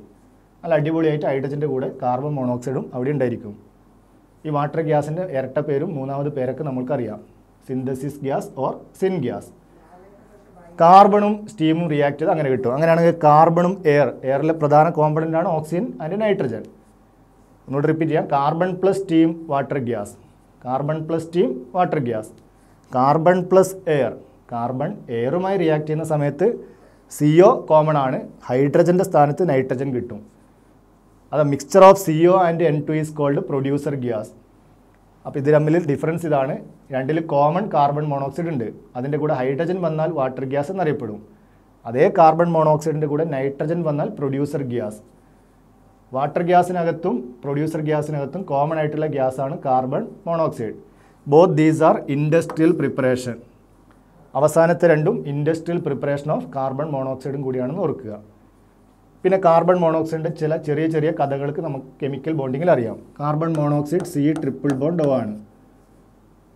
നല്ല അടിപൊളിയായിട്ട് ഹൈഡ്രജൻ്റെ കൂടെ കാർബൺ മോണോക്സൈഡും അവിടെ ഉണ്ടായിരിക്കും. ഈ വാട്ടർ ഗ്യാസിൻ്റെ ഇരട്ട പേരും മൂന്നാമത് പേരൊക്കെ നമ്മൾക്കറിയാം. Synthesis gas or syn gas. കാർബണും സ്റ്റീമും റിയാക്ട് ചെയ്ത് അങ്ങനെ കിട്ടും. അങ്ങനെയാണെങ്കിൽ കാർബണും എയറിലെ പ്രധാന കോമ്പണൻ്റാണ് ഓക്സിജൻ ആൻഡ് നൈട്രജൻ. ഒന്നുകൂടി റിപ്പീറ്റ് ചെയ്യാം. Carbon plus steam water gas. Carbon plus steam water gas. Carbon plus air. Carbon എയറുമായി റിയാക്ട് ചെയ്യുന്ന സമയത്ത് CO കോമൺ ആണ്. ഹൈഡ്രജൻ്റെ സ്ഥാനത്ത് നൈട്രജൻ കിട്ടും. അത് mixture of CO and N2 is called producer gas. അപ്പോൾ ഇത് തമ്മിൽ ഡിഫറൻസ് ഇതാണ്. രണ്ടിൽ കോമൺ കാർബൺ മോണോക്സൈഡ് ഉണ്ട്. അതിൻ്റെ കൂടെ ഹൈഡ്രജൻ വന്നാൽ വാട്ടർ ഗ്യാസ് എന്നറിയപ്പെടും. അതേ കാർബൺ മോണോക്സൈഡിൻ്റെ കൂടെ നൈട്രജൻ വന്നാൽ പ്രൊഡ്യൂസർ ഗ്യാസ്. വാട്ടർ ഗ്യാസിനകത്തും പ്രൊഡ്യൂസർ ഗ്യാസിനകത്തും കോമൺ ആയിട്ടുള്ള ഗ്യാസാണ് carbon monoxide. Both these are industrial preparation. അവസാനത്തെ രണ്ടും ഇൻഡസ്ട്രിയൽ പ്രിപ്പറേഷൻ ഓഫ് കാർബൺ മോണോക്സൈഡും കൂടിയാണെന്ന് ഓർക്കുക. പിന്നെ കാർബൺ മോണോക്സൈഡിൻ്റെ ചില ചെറിയ ചെറിയ കഥകൾക്ക് നമുക്ക് കെമിക്കൽ ബോണ്ടിങ്ങിൽ അറിയാം. Carbon monoxide C triple bond ആണ്.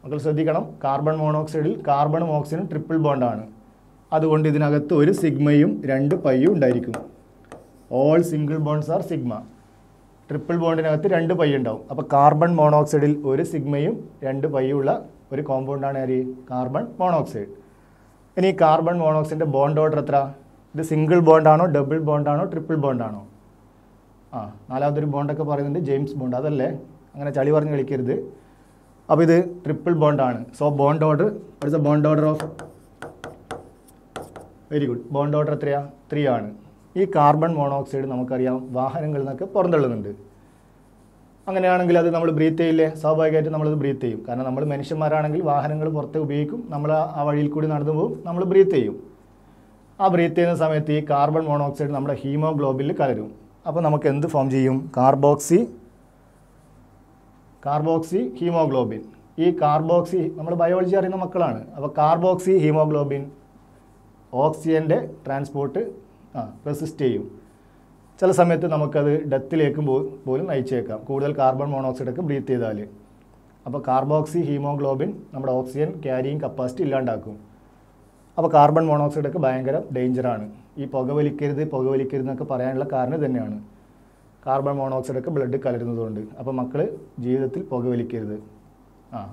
മക്കൾ ശ്രദ്ധിക്കണം, കാർബൺ മോണോക്സൈഡിൽ കാർബണും ഓക്സിജനും ട്രിപ്പിൾ ബോണ്ടാണ്. അതുകൊണ്ട് ഇതിനകത്ത് ഒരു സിഗ്മയും 2 പൈയും ഉണ്ടായിരിക്കും. All single bonds are sigma. Triple ബോണ്ടിനകത്ത് 2 പൈ ഉണ്ടാവും. അപ്പോൾ കാർബൺ മോണോക്സൈഡിൽ ഒരു സിഗ്മയും 2 പൈയും ഉള്ള ഒരു കോമ്പൗണ്ടാണ് ആര്? Carbon monoxide. ഇനി കാർബൺ മോണോക്സൈഡിൻ്റെ ബോണ്ട് ഓർഡർ എത്ര? ഇത് സിംഗിൾ ബോണ്ടാണോ, ഡബിൾ ബോണ്ടാണോ, ട്രിപ്പിൾ ബോണ്ടാണോ? നാലാമതൊരു ബോണ്ടൊക്കെ പറയുന്നുണ്ട് ജെയിംസ് ബോണ്ട്. അതല്ലേ, അങ്ങനെ ചളി പറഞ്ഞ് കളിക്കരുത്. അപ്പോൾ ഇത് ട്രിപ്പിൾ ബോണ്ടാണ്. സോ ബോണ്ട് ഓർഡർ, അടുത്ത bond order of, very good, bond order എത്രയാ? 3 ആണ്. ഈ കാർബൺ മോണോക്സൈഡ് നമുക്കറിയാം വാഹനങ്ങളിൽ നിന്നൊക്കെ പുറന്തള്ളുന്നുണ്ട്. അങ്ങനെയാണെങ്കിൽ അത് നമ്മൾ ബ്രീത്ത് ചെയ്യില്ലേ? സ്വാഭാവികമായിട്ട് നമ്മളത് ബ്രീത്ത് ചെയ്യും. കാരണം നമ്മൾ മനുഷ്യന്മാരാണെങ്കിൽ വാഹനങ്ങൾ പുറത്തെ ഉപയോഗിക്കും, നമ്മൾ ആ വഴിയിൽ കൂടി നടന്നു പോകും, നമ്മൾ ബ്രീത്ത് ചെയ്യും. ആ ബ്രീത്ത് ചെയ്യുന്ന സമയത്ത് ഈ കാർബൺ മോണോക്സൈഡ് നമ്മുടെ ഹീമോഗ്ലോബിനിൽ കലരും. അപ്പോൾ നമുക്ക് എന്ത് ഫോം ചെയ്യും? Carboxy haemoglobin. ഈ കാർബോക്സി നമ്മൾ ബയോളജി അറിയുന്ന മക്കളാണ്. അപ്പോൾ കാർബോക്സി ഹീമോഗ്ലോബിൻ ഓക്സിജൻ്റെ ട്രാൻസ്പോർട്ട് റെസിസ്റ്റ് ചെയ്യും. ചില സമയത്ത് നമുക്കത് ഡെത്തിലേക്കും പോലും നയിച്ചേക്കാം, കൂടുതൽ കാർബൺ മോണോക്സൈഡൊക്കെ ബ്രീത്ത് ചെയ്താൽ. അപ്പോൾ കാർബോക്സി ഹീമോഗ്ലോബിൻ നമ്മുടെ ഓക്സിജൻ ക്യാരിയിങ് കപ്പാസിറ്റി ഇല്ലാണ്ടാക്കും. അപ്പോൾ കാർബൺ മോണോക്സൈഡൊക്കെ ഭയങ്കര ഡേഞ്ചറാണ്. ഈ പുകവലിക്കരുത് എന്നൊക്കെ പറയാനുള്ള കാരണം തന്നെയാണ്. കാർബൺ മോണോക്സൈഡൊക്കെ ബ്ലഡ് കലരുന്നതുകൊണ്ട്. അപ്പോൾ മക്കൾ ജീവിതത്തിൽ പുകവലിക്കരുത്.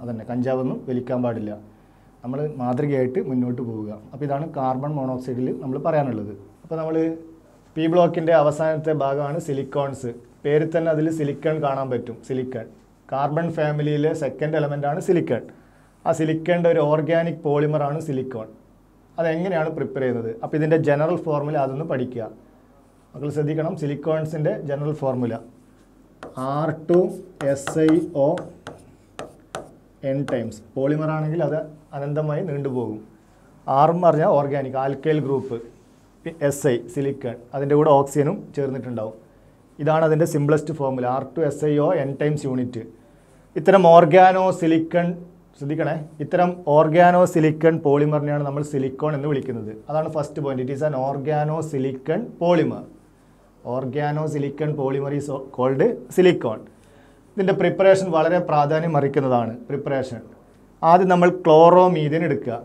അതന്നെ, കഞ്ചാവൊന്നും വലിക്കാൻ പാടില്ല. നമ്മൾ മാതൃകയായിട്ട് മുന്നോട്ട് പോവുക. അപ്പോൾ ഇതാണ് കാർബൺ മോണോക്സൈഡിൽ നമ്മൾ പറയാനുള്ളത്. അപ്പോൾ നമ്മൾ പി ബ്ലോക്കിൻ്റെ അവസാനത്തെ ഭാഗമാണ് സിലിക്കോൺസ്. പേരിൽ തന്നെ അതിൽ സിലിക്കൺ കാണാൻ പറ്റും. സിലിക്കൺ കാർബൺ ഫാമിലിയിലെ സെക്കൻഡ് എലമെൻ്റാണ് സിലിക്കൺ. ആ സിലിക്കണിൻ്റെ ഒരു ഓർഗാനിക് പോളിമറാണ് സിലിക്കോൺ. അതെങ്ങനെയാണ് പ്രിപ്പയർ ചെയ്യുന്നത്? അപ്പോൾ ഇതിൻ്റെ ജനറൽ ഫോർമുല അതൊന്ന് പഠിക്കുക. മക്കൾ ശ്രദ്ധിക്കണം, സിലിക്കോൺസിൻ്റെ general formula R2SiO n times. Polymer ആണെങ്കിൽ അത് അനന്തമായി നീണ്ടുപോകും. R എന്ന് പറഞ്ഞാൽ organic alkyl group, Si silicon, അതിൻ്റെ കൂടെ ഓക്സിജനും ചേർന്നിട്ടുണ്ടാവും. ഇതാണ് അതിൻ്റെ simplest formula, R2SiO n times unit. ഇത്തരം ഓർഗാനോ സിലിക്കൺ, ശ്രദ്ധിക്കണേ, ഇത്തരം ഓർഗാനോ സിലിക്കൺ പോളിമറിനെയാണ് നമ്മൾ സിലിക്കോൺ എന്ന് വിളിക്കുന്നത്. അതാണ് first point. It is an organo silicon polymer. Organo silicon polymer is called silicone. ഇതിൻ്റെ പ്രിപ്പറേഷൻ വളരെ പ്രാധാന്യം അറിയിക്കുന്നതാണ്. പ്രിപ്പറേഷൻ ആദ്യം നമ്മൾ ക്ലോറോമീഥേൻ എടുക്കുക.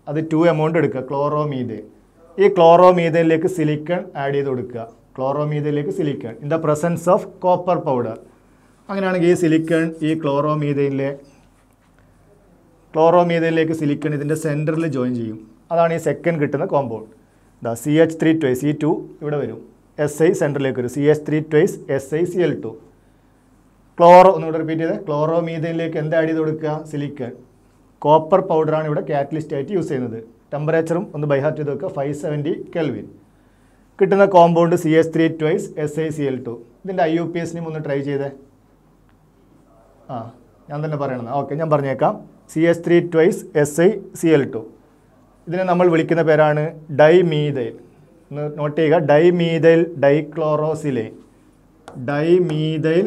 അത് 2 എമൗണ്ട് എടുക്കുക, ക്ലോറോമീഥേൻ. ഈ ക്ലോറോമീഥേനിലേക്ക് സിലിക്കൺ ആഡ് ചെയ്ത് കൊടുക്കുക. ക്ലോറോമീഥേനിലേക്ക് silicon in the presence of copper powder. അങ്ങനെയാണെങ്കിൽ ഈ സിലിക്കൺ ഈ ക്ലോറോമീഥേനിലേക്ക് സിലിക്കൺ ഇതിൻ്റെ സെൻറ്ററിൽ ജോയിൻ ചെയ്യും. അതാണ് ഈ സെക്കൻഡ് കിട്ടുന്ന കോമ്പൗണ്ട്. CH3 twice, C2 ഇവിടെ വരും, Si സെൻറ്ററിലേക്ക് വരും, CH3 twice SiCl2. ഒന്നുകൂടെ റിപ്പീറ്റ് ചെയ്ത്, ക്ലോറോമീഥേനിലേക്ക് എന്ത് ആഡ് ചെയ്ത് കൊടുക്കുക? സിലിക്കൺ. കോപ്പർ പൗഡറാണ് ഇവിടെ കാറ്റലിസ്റ്റ് ആയിട്ട് യൂസ് ചെയ്യുന്നത്. ടെമ്പറേച്ചറും ഒന്ന് ബൈഹാർട്ട് ചെയ്ത് വെക്കുക, 570 Kelvin. കിട്ടുന്ന കോമ്പൗണ്ട് CH3 twice SiCl2. ഇതിൻ്റെ IUPACനെയും ഒന്ന് ട്രൈ ചെയ്തേ. ഞാൻ തന്നെ പറയണം. ഓക്കെ, ഞാൻ പറഞ്ഞേക്കാം. CH3 twice SiCl2. ഇതിനെ നമ്മൾ വിളിക്കുന്ന പേരാണ് ഡൈമീഥൈൽ. ഒന്ന് നോട്ട് ചെയ്യുക, ഡൈമീഥൈൽ ഡൈക്ലോറോസിലേൻ. ഡൈമീഥൈൽ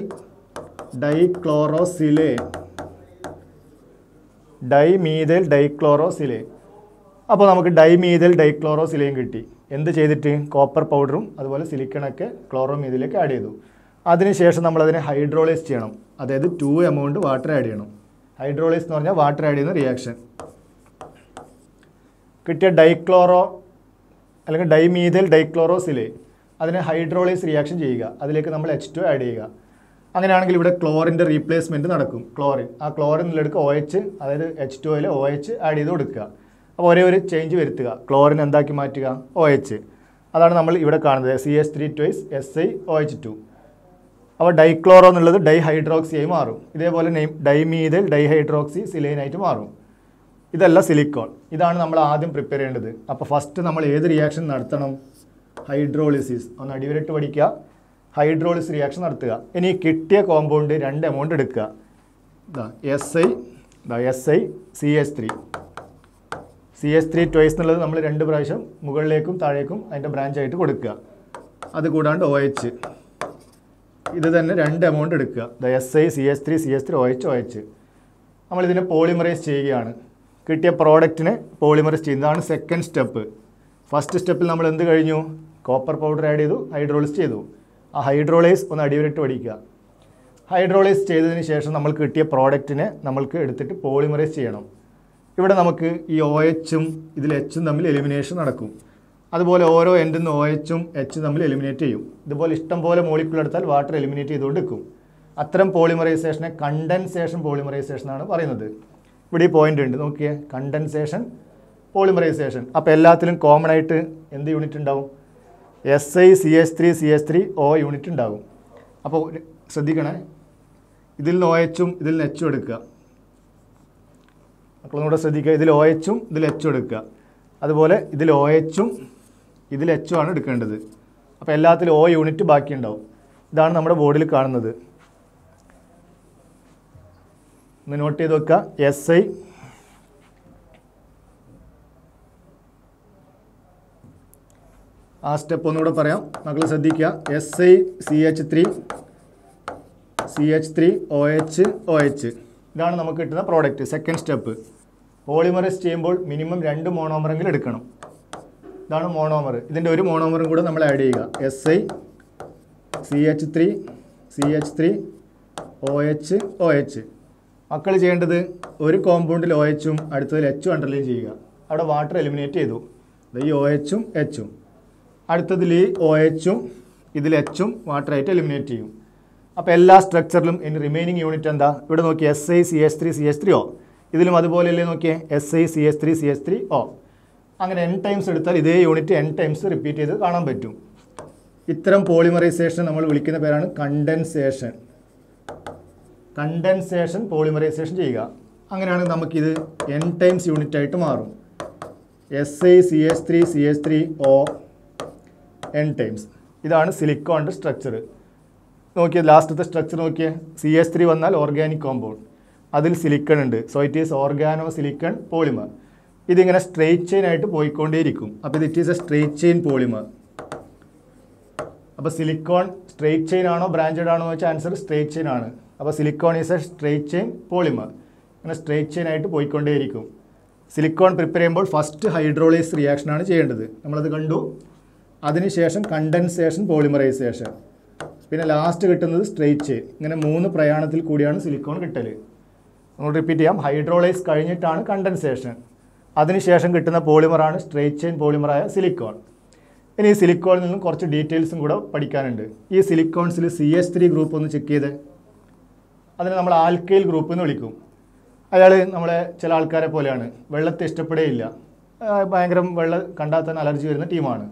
ഡൈക്ലോറോസിലേൻ. അപ്പോൾ നമുക്ക് ഡൈമീഥൈൽ ഡൈക്ലോറോസിലേൻ കിട്ടി. എന്ത് ചെയ്തിട്ട്? കോപ്പർ പൗഡറും അതുപോലെ സിലിക്കണൊക്കെ ക്ലോറോമീഥയിലേക്ക് ആഡ് ചെയ്തു. അതിനുശേഷം നമ്മളതിനെ ഹൈഡ്രോളൈസ് ചെയ്യണം. അതായത് 2 എമൗണ്ട് വാട്ടർ ആഡ് ചെയ്യണം. ഹൈഡ്രോളൈസ് എന്ന് പറഞ്ഞാൽ വാട്ടർ ആഡ് ചെയ്യുന്ന റിയാക്ഷൻ. കിട്ടിയ അല്ലെങ്കിൽ ഡൈമീഥൈൽ ഡൈക്ലോറോസിലേൻ അതിനെ ഹൈഡ്രോളൈസ് റിയാക്ഷൻ ചെയ്യുക. അതിലേക്ക് നമ്മൾ H2 ആഡ് ചെയ്യുക. അങ്ങനെയാണെങ്കിൽ ഇവിടെ ക്ലോറിൻ്റെ റീപ്ലേസ്മെൻറ്റ് നടക്കും. ആ ക്ലോറിനിലെടുക്കുക OH, അതായത് H2ൽ OH ആഡ് ചെയ്ത് കൊടുക്കുക. അപ്പോൾ ഒരേ ഒരു ചേഞ്ച് വരുത്തുക, ക്ലോറിൻ എന്താക്കി മാറ്റുക? OH. അതാണ് നമ്മൾ ഇവിടെ കാണുന്നത്, CH3 twice SiOH2. അപ്പോൾ ഡൈക്ലോറോ എന്നുള്ളത് ഡൈഹൈഡ്രോക്സി ആയി മാറും. ഇതേപോലെ ഡൈമീഥൈൽ ഡൈഹൈഡ്രോക്സി സിലേനായിട്ട് മാറും. ഇതല്ല സിലിക്കോൺ. ഇതാണ് നമ്മൾ ആദ്യം പ്രിപ്പയർ ചെയ്യേണ്ടത്. അപ്പോൾ ഫസ്റ്റ് നമ്മൾ ഏത് റിയാക്ഷൻ നടത്തണം? ഹൈഡ്രോളിസിസ്. ഒന്ന് അടിവരട്ട് പഠിക്കുക, ഹൈഡ്രോളിസിസ് റിയാക്ഷൻ നടത്തുക. ഇനി കിട്ടിയ കോമ്പൗണ്ട് 2 എമൗണ്ട് എടുക്കുക. CH3 twice എന്നുള്ളത് നമ്മൾ 2 പ്രാവശ്യം മുകളിലേക്കും താഴേക്കും അതിൻ്റെ ബ്രാഞ്ചായിട്ട് കൊടുക്കുക. അതുകൂടാണ്ട് OH. ഇത് തന്നെ 2 എമൗണ്ട് എടുക്കുക. SI CH3 CH3 OH OH. നമ്മളിതിനെ പോളിമറൈസ് ചെയ്യുകയാണ്. കിട്ടിയ പ്രോഡക്റ്റിനെ പോളിമറൈസ് ചെയ്യുന്നതാണ് സെക്കൻഡ് സ്റ്റെപ്പ്. ഫസ്റ്റ് സ്റ്റെപ്പിൽ നമ്മൾ എന്ത് കഴിഞ്ഞു? കോപ്പർ പൗഡർ ആഡ് ചെയ്തു, ഹൈഡ്രോളിസ് ചെയ്തു. ആ ഹൈഡ്രോളൈസ് ഒന്ന് അടിവരട്ട് പഠിക്കുക. ഹൈഡ്രോളൈസ് ചെയ്തതിന് ശേഷം നമ്മൾ കിട്ടിയ പ്രോഡക്റ്റിനെ നമ്മൾക്ക് എടുത്തിട്ട് പോളിമറൈസ് ചെയ്യണം. ഇവിടെ നമുക്ക് ഈ OHും ഇതിൽ Hും തമ്മിൽ എലിമിനേഷൻ നടക്കും. അതുപോലെ ഓരോ എൻഡിൽ നിന്ന് OHും Hും തമ്മിൽ എലിമിനേറ്റ് ചെയ്യും. ഇതുപോലെ ഇഷ്ടം പോലെ മോളിക്യൂൾ എടുത്താൽ വാട്ടർ എലിമിനേറ്റ് ചെയ്തുകൊണ്ട് നിൽക്കും. അത്തരം പോളിമറൈസേഷനെ കണ്ടൻസേഷൻ പോളിമറൈസേഷൻ ആണ് പറയുന്നത്. ഇവിടെ ഈ പോയിന്റ് ഉണ്ട്, നോക്കിയേ, കണ്ടൻസേഷൻ പോളിമറൈസേഷൻ. അപ്പോൾ എല്ലാത്തിലും കോമൺ ആയിട്ട് എന്ത് യൂണിറ്റ് ഉണ്ടാവും? SI CH3 CH3 O unit ഉണ്ടാകും. അപ്പോൾ ശ്രദ്ധിക്കണേ, ഇതിൽ നിന്ന് OHും ഇതിൽ നിന്ന് Hും എടുക്കുക. മക്കളൊന്നുകൂടെ ശ്രദ്ധിക്കുക, ഇതിൽ OHും ഇതിൽ Hും എടുക്കുക. അതുപോലെ ഇതിൽ OHും ഇതിൽ Hും ആണ് എടുക്കേണ്ടത്. അപ്പോൾ എല്ലാത്തിലും O യൂണിറ്റ് ബാക്കിയുണ്ടാവും. ഇതാണ് നമ്മുടെ ബോർഡിൽ കാണുന്നത്. ഒന്ന് നോട്ട് ചെയ്ത് വെക്കുക. SI ആ സ്റ്റെപ്പ് ഒന്നുകൂടെ പറയാം, മക്കൾ ശ്രദ്ധിക്കുക. SI CH3 CH3 OH OH. ഇതാണ് നമുക്ക് കിട്ടുന്ന പ്രോഡക്റ്റ്. സെക്കൻഡ് സ്റ്റെപ്പ്, പോളിമറൈസ് ചെയ്യുമ്പോൾ മിനിമം 2 മോണോമറെങ്കിലും എടുക്കണം. ഇതാണ് മോണോമർ. ഇതിൻ്റെ ഒരു മോണോമറും കൂടെ നമ്മൾ ആഡ് ചെയ്യുക. SI CH3 CH3 OH OH. മക്കൾ ചെയ്യേണ്ടത് ഒരു കോമ്പൗണ്ടിൽ OHും അടുത്തതിൽ Hും അണ്ടർലൈൻ ചെയ്യുക. അവിടെ വാട്ടർ എലിമിനേറ്റ് ചെയ്തു. ഈ OHും Hും. അടുത്തതിൽ ഈ OHും ഇതിൽ Hും വാട്ടറായിട്ട് എലിമിനേറ്റ് ചെയ്യും. അപ്പോൾ എല്ലാ സ്ട്രക്ചറിലും ഇനി റിമൈനിങ് യൂണിറ്റ് എന്താ? ഇവിടെ നോക്കി SI CH3 CH3 O. ഇതിലും അതുപോലെയല്ലേ നോക്കിയേ, SI CH3 CH3 O. അങ്ങനെ n ടൈംസ് എടുത്താൽ ഇതേ യൂണിറ്റ് n ടൈംസ് റിപ്പീറ്റ് ചെയ്ത് കാണാൻ പറ്റും. ഇത്തരം പോളിമറൈസേഷൻ നമ്മൾ വിളിക്കുന്ന പേരാണ് കണ്ടൻസേഷൻ. കണ്ടൻസേഷൻ പോളിമറൈസേഷൻ ചെയ്യുക. അങ്ങനെയാണെങ്കിൽ നമുക്കിത് n ടൈംസ് യൂണിറ്റ് ആയിട്ട് മാറും. SI CH3 CH3 O n times. ഇതാണ് സിലിക്കോണിൻ്റെ സ്ട്രക്ചർ. നോക്കിയേ, ലാസ്റ്റത്തെ സ്ട്രക്ചർ നോക്കിയേ. CH3 വന്നാൽ ഓർഗാനിക് കോമ്പൗണ്ട്, അതിൽ സിലിക്കൺ ഉണ്ട്. So it is organo silicon polymer. ഇതിങ്ങനെ സ്ട്രെയിറ്റ് ചെയിൻ ആയിട്ട് പോയിക്കൊണ്ടേയിരിക്കും. അപ്പോൾ ഇത് it is a straight chain polymer. അപ്പോൾ സിലിക്കോൺ സ്ട്രെയിറ്റ് ചെയിൻ ആണോ ബ്രാഞ്ചഡ് ആണോ എന്ന് വെച്ചാൽ ആൻസർ സ്ട്രെയിറ്റ് ചെയിൻ ആണ്. അപ്പോൾ silicone is a straight chain polymer. ഇങ്ങനെ സ്ട്രെയിറ്റ് ചെയിൻ ആയിട്ട് പോയിക്കൊണ്ടേയിരിക്കും. സിലിക്കോൺ പ്രിപ്പയർ ചെയ്യുമ്പോൾ ഫസ്റ്റ് ഹൈഡ്രോളൈസ് റിയാക്ഷനാണ് ചെയ്യേണ്ടത്, നമ്മളത് കണ്ടു. അതിനുശേഷം കണ്ടൻസേഷൻ പോളിമറൈസേഷൻ, പിന്നെ ലാസ്റ്റ് കിട്ടുന്നത് സ്ട്രെയിറ്റ് ചെയിൻ. ഇങ്ങനെ 3 പ്രയാണത്തിൽ കൂടിയാണ് സിലിക്കോൺ കിട്ടൽ. നമ്മൾ റിപ്പീറ്റ് ചെയ്യാം. ഹൈഡ്രോളൈസ് കഴിഞ്ഞിട്ടാണ് കണ്ടൻസേഷൻ. അതിനുശേഷം കിട്ടുന്ന പോളിമറാണ് സ്ട്രെയിറ്റ് ചെയിൻ പോളിമറായ സിലിക്കോൺ. ഇനി ഈ സിലിക്കോണിൽ നിന്നും കുറച്ച് ഡീറ്റെയിൽസും കൂടെ പഠിക്കാനുണ്ട്. ഈ സിലിക്കോൺസിൽ CH3 ഗ്രൂപ്പ് ഒന്ന് ചെക്ക് ചെയ്ത്, അതിനെ നമ്മൾ ആൽക്കൈൽ ഗ്രൂപ്പ് എന്ന് വിളിക്കും. അയാൾ നമ്മളെ ചില ആൾക്കാരെ പോലെയാണ്, വെള്ളത്തെ ഇഷ്ടപ്പെടുകയില്ല, ഭയങ്കര വെള്ളം കണ്ടാൽ തന്നെ അലർജി വരുന്ന ടീമാണ്.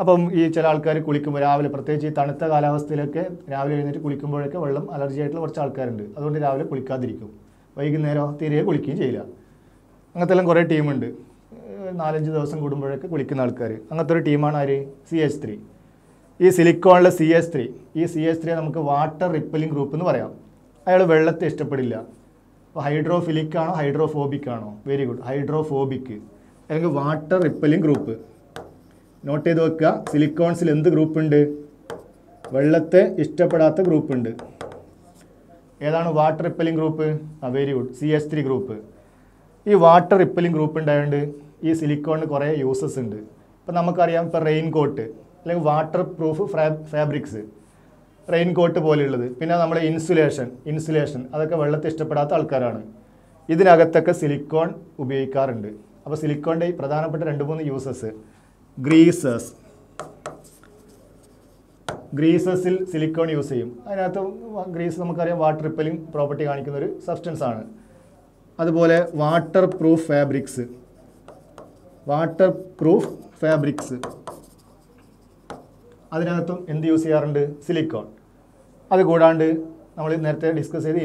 അപ്പം ഈ ചില ആൾക്കാർ കുളിക്കുമ്പോൾ രാവിലെ, പ്രത്യേകിച്ച് ഈ തണുത്ത കാലാവസ്ഥയിലൊക്കെ രാവിലെ എഴുന്നേറ്റ് കുളിക്കുമ്പോഴൊക്കെ വെള്ളം അലർജി ആയിട്ടുള്ള കുറച്ച് ആൾക്കാരുണ്ട്. അതുകൊണ്ട് രാവിലെ കുളിക്കാതിരിക്കും, വൈകുന്നേരം തീരെ കുളിക്കുകയും ചെയ്യില്ല. അങ്ങനത്തെ എല്ലാം കുറേ ടീമുണ്ട്. 4-5 ദിവസം കൂടുമ്പോഴൊക്കെ കുളിക്കുന്ന ആൾക്കാർ. അങ്ങനത്തെ ഒരു ടീമാണ് ആര്? CH3. ഈ സിലിക്കോണിലെ ഈ CH3 നമുക്ക് വാട്ടർ റിപ്പലിംഗ് ഗ്രൂപ്പ് എന്ന് പറയാം. അയാൾ വെള്ളത്തെ ഇഷ്ടപ്പെടില്ല. അപ്പോൾ ഹൈഡ്രോഫിലിക് ആണോ ഹൈഡ്രോഫോബിക് ആണോ? വെരി ഗുഡ്, ഹൈഡ്രോഫോബിക് അല്ലെങ്കിൽ വാട്ടർ റിപ്പലിംഗ് ഗ്രൂപ്പ്. നോട്ട് ചെയ്ത് വെക്കുക. സിലിക്കോൺസിൽ എന്ത് ഗ്രൂപ്പ് ഉണ്ട്? വെള്ളത്തെ ഇഷ്ടപ്പെടാത്ത ഗ്രൂപ്പ് ഉണ്ട്. ഏതാണ് water repelling group? Very good, CH3 group. ഈ വാട്ടർ റിപ്പലിംഗ് ഗ്രൂപ്പ് ഉണ്ടായതുകൊണ്ട് ഈ സിലിക്കോണിന് കുറേ യൂസസ് ഉണ്ട്. ഇപ്പം നമുക്കറിയാം, ഇപ്പോൾ റെയിൻ കോട്ട് അല്ലെങ്കിൽ waterproof fabrics, raincoat പോലെയുള്ളത്. പിന്നെ നമ്മുടെ ഇൻസുലേഷൻ അതൊക്കെ വെള്ളത്തെ ഇഷ്ടപ്പെടാത്ത ആൾക്കാരാണ്. ഇതിനകത്തൊക്കെ സിലിക്കോൺ ഉപയോഗിക്കാറുണ്ട്. അപ്പോൾ സിലിക്കോണിൻ്റെ പ്രധാനപ്പെട്ട 2-3 യൂസസ്. ഗ്രീസസിൽ സിലിക്കോൺ യൂസ് ചെയ്യും. അതിനകത്ത് ഗ്രീസ് നമുക്കറിയാം വാട്ടർ റിപ്പലിംഗ് പ്രോപ്പർട്ടി കാണിക്കുന്ന ഒരു സബ്സ്റ്റൻസ് ആണ്. അതുപോലെ വാട്ടർ പ്രൂഫ് ഫാബ്രിക്സ് അതിനകത്തും എന്ത് യൂസ് ചെയ്യാറുണ്ട്? സിലിക്കോൺ. അതുകൂടാണ്ട് നമ്മൾ നേരത്തെ ഡിസ്കസ് ചെയ്ത്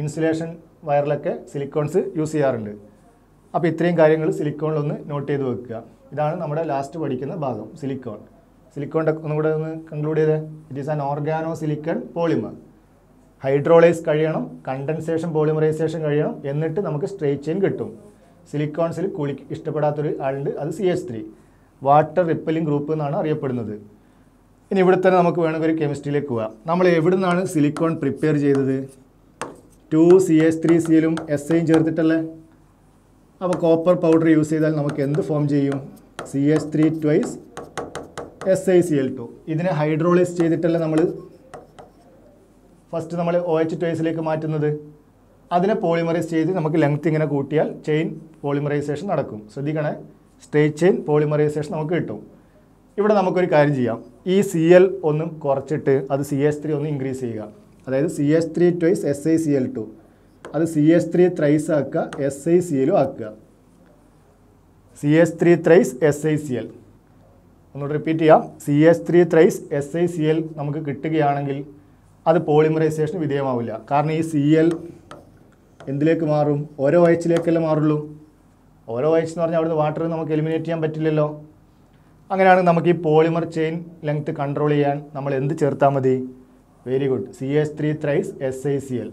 ഇൻസുലേഷൻ വയറിലൊക്കെ സിലിക്കോൺസ് യൂസ് ചെയ്യാറുണ്ട്. അപ്പോൾ ഇത്രയും കാര്യങ്ങൾ സിലിക്കോണിലൊന്ന് നോട്ട് ചെയ്ത് വെക്കുക. ഇതാണ് നമ്മുടെ ലാസ്റ്റ് പഠിക്കുന്ന ഭാഗം, സിലിക്കോണിൻ്റെ ഒന്നുകൂടെ ഒന്ന് കൺക്ലൂഡ് ചെയ്ത്. It is an organo silicon polymer. Hydrolyse കഴിയണം, കണ്ടൻസേഷൻ പോളിമറൈസേഷൻ കഴിയണം, എന്നിട്ട് നമുക്ക് സ്ട്രെയിറ്റ് ചെയിൻ കിട്ടും. സിലിക്കോൺസിൽ ഇഷ്ടപ്പെടാത്തൊരു ആളുണ്ട്, അത് CH3, വാട്ടർ റിപ്പലിംഗ് ഗ്രൂപ്പ് എന്നാണ് അറിയപ്പെടുന്നത്. ഇനി ഇവിടെ തന്നെ നമുക്ക് വേണമെങ്കിൽ ഒരു കെമിസ്ട്രിയിലേക്ക് പോകാം. നമ്മൾ എവിടെ നിന്നാണ് സിലിക്കോൺ പ്രിപ്പയർ ചെയ്തത്? 2CH3Cl Siയും ചേർത്തിട്ടല്ലേ. അപ്പോൾ കോപ്പർ പൗഡർ യൂസ് ചെയ്താൽ നമുക്ക് എന്ത് ഫോം ചെയ്യും? CH3 twice SiCl2. ഇതിനെ ഹൈഡ്രോളൈസ് ചെയ്തിട്ടല്ലേ നമ്മൾ ഫസ്റ്റ് നമ്മൾ OH twiceലേക്ക് മാറ്റുന്നത്. അതിനെ പോളിമറൈസ് ചെയ്ത് നമുക്ക് ലെങ്ത് ഇങ്ങനെ കൂട്ടിയാൽ ചെയിൻ പോളിമറൈസേഷൻ നടക്കും. ശ്രദ്ധിക്കണേ, സ്ട്രേറ്റ് ചെയിൻ പോളിമറൈസേഷൻ നമുക്ക് കിട്ടും. ഇവിടെ നമുക്കൊരു കാര്യം ചെയ്യാം. ഈ Cl ഒന്ന് കുറച്ചിട്ട് അത് CH3 ഒന്ന് ഇൻക്രീസ് ചെയ്യുക. അതായത് CH3 twice SiCl2 അത് CH3 thrice ആക്കുക, SiCl ആക്കുക. CH3 thrice SiCl ഒന്നുകൂടെ റിപ്പീറ്റ് ചെയ്യാം. CH3 thrice SiCl നമുക്ക് കിട്ടുകയാണെങ്കിൽ അത് പോളിമറൈസേഷന് വിധേയമാവില്ല. കാരണം ഈ Cl എന്തിലേക്ക് മാറും? ഓരോ OHലേക്കല്ലേ മാറുള്ളൂ. ഓരോ OH എന്ന് പറഞ്ഞാൽ അവിടുന്ന് വാട്ടർ നമുക്ക് എലിമിനേറ്റ് ചെയ്യാൻ പറ്റില്ലല്ലോ. അങ്ങനെയാണെങ്കിൽ നമുക്ക് ഈ പോളിമർ ചെയിൻ ലെങ്ത് കൺട്രോൾ ചെയ്യാൻ നമ്മൾ എന്ത് ചേർത്താൽ മതി? Very good, CH3 thrice SiCl.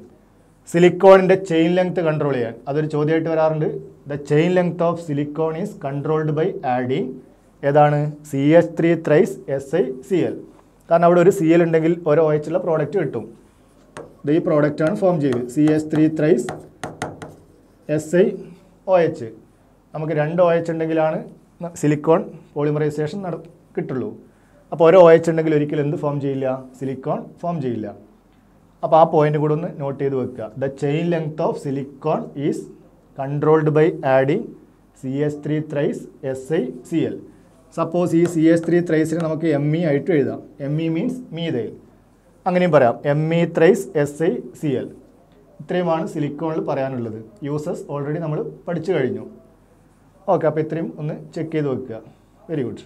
സിലിക്കോണിൻ്റെ ചെയിൻ ലെങ്ത് കൺട്രോൾ ചെയ്യാൻ അതൊരു ചോദ്യമായിട്ട് വരാറുണ്ട്. The chain length of silicone is controlled by adding ഏതാണ്? CH3 thrice SiCl. കാരണം അവിടെ ഒരു Cl ഉണ്ടെങ്കിൽ ഓരോ OHുള്ള പ്രോഡക്റ്റ് കിട്ടും. ഇത് ഈ പ്രോഡക്റ്റാണ് ഫോം ചെയ്തത് CH3 thrice SiOH. നമുക്ക് 2 OH ഉണ്ടെങ്കിലാണ് സിലിക്കോൺ പോളിമറൈസേഷൻ കിട്ടുള്ളൂ. അപ്പോൾ ഓരോ OH ഉണ്ടെങ്കിൽ ഒരിക്കലും എന്ത് ഫോം ചെയ്യില്ല? സിലിക്കോൺ ഫോം ചെയ്യില്ല. അപ്പോൾ ആ പോയിന്റ് കൂടെ ഒന്ന് നോട്ട് ചെയ്ത് വെക്കുക. The chain length of silicone is controlled by adding CH3 thrice SiCl. Suppose ഈ CH3 thriceനെ നമുക്ക് Me ആയിട്ട് എഴുതാം. Me means methyl. അങ്ങനെയും പറയാം, Me thrice SiCl. ഇത്രയുമാണ് സിലിക്കോണിൽ പറയാനുള്ളത്. യൂസസ് ഓൾറെഡി നമ്മൾ പഠിച്ചു കഴിഞ്ഞു. ഓക്കെ, അപ്പോൾ ഇത്രയും ഒന്ന് ചെക്ക് ചെയ്ത് വെക്കുക. Very good.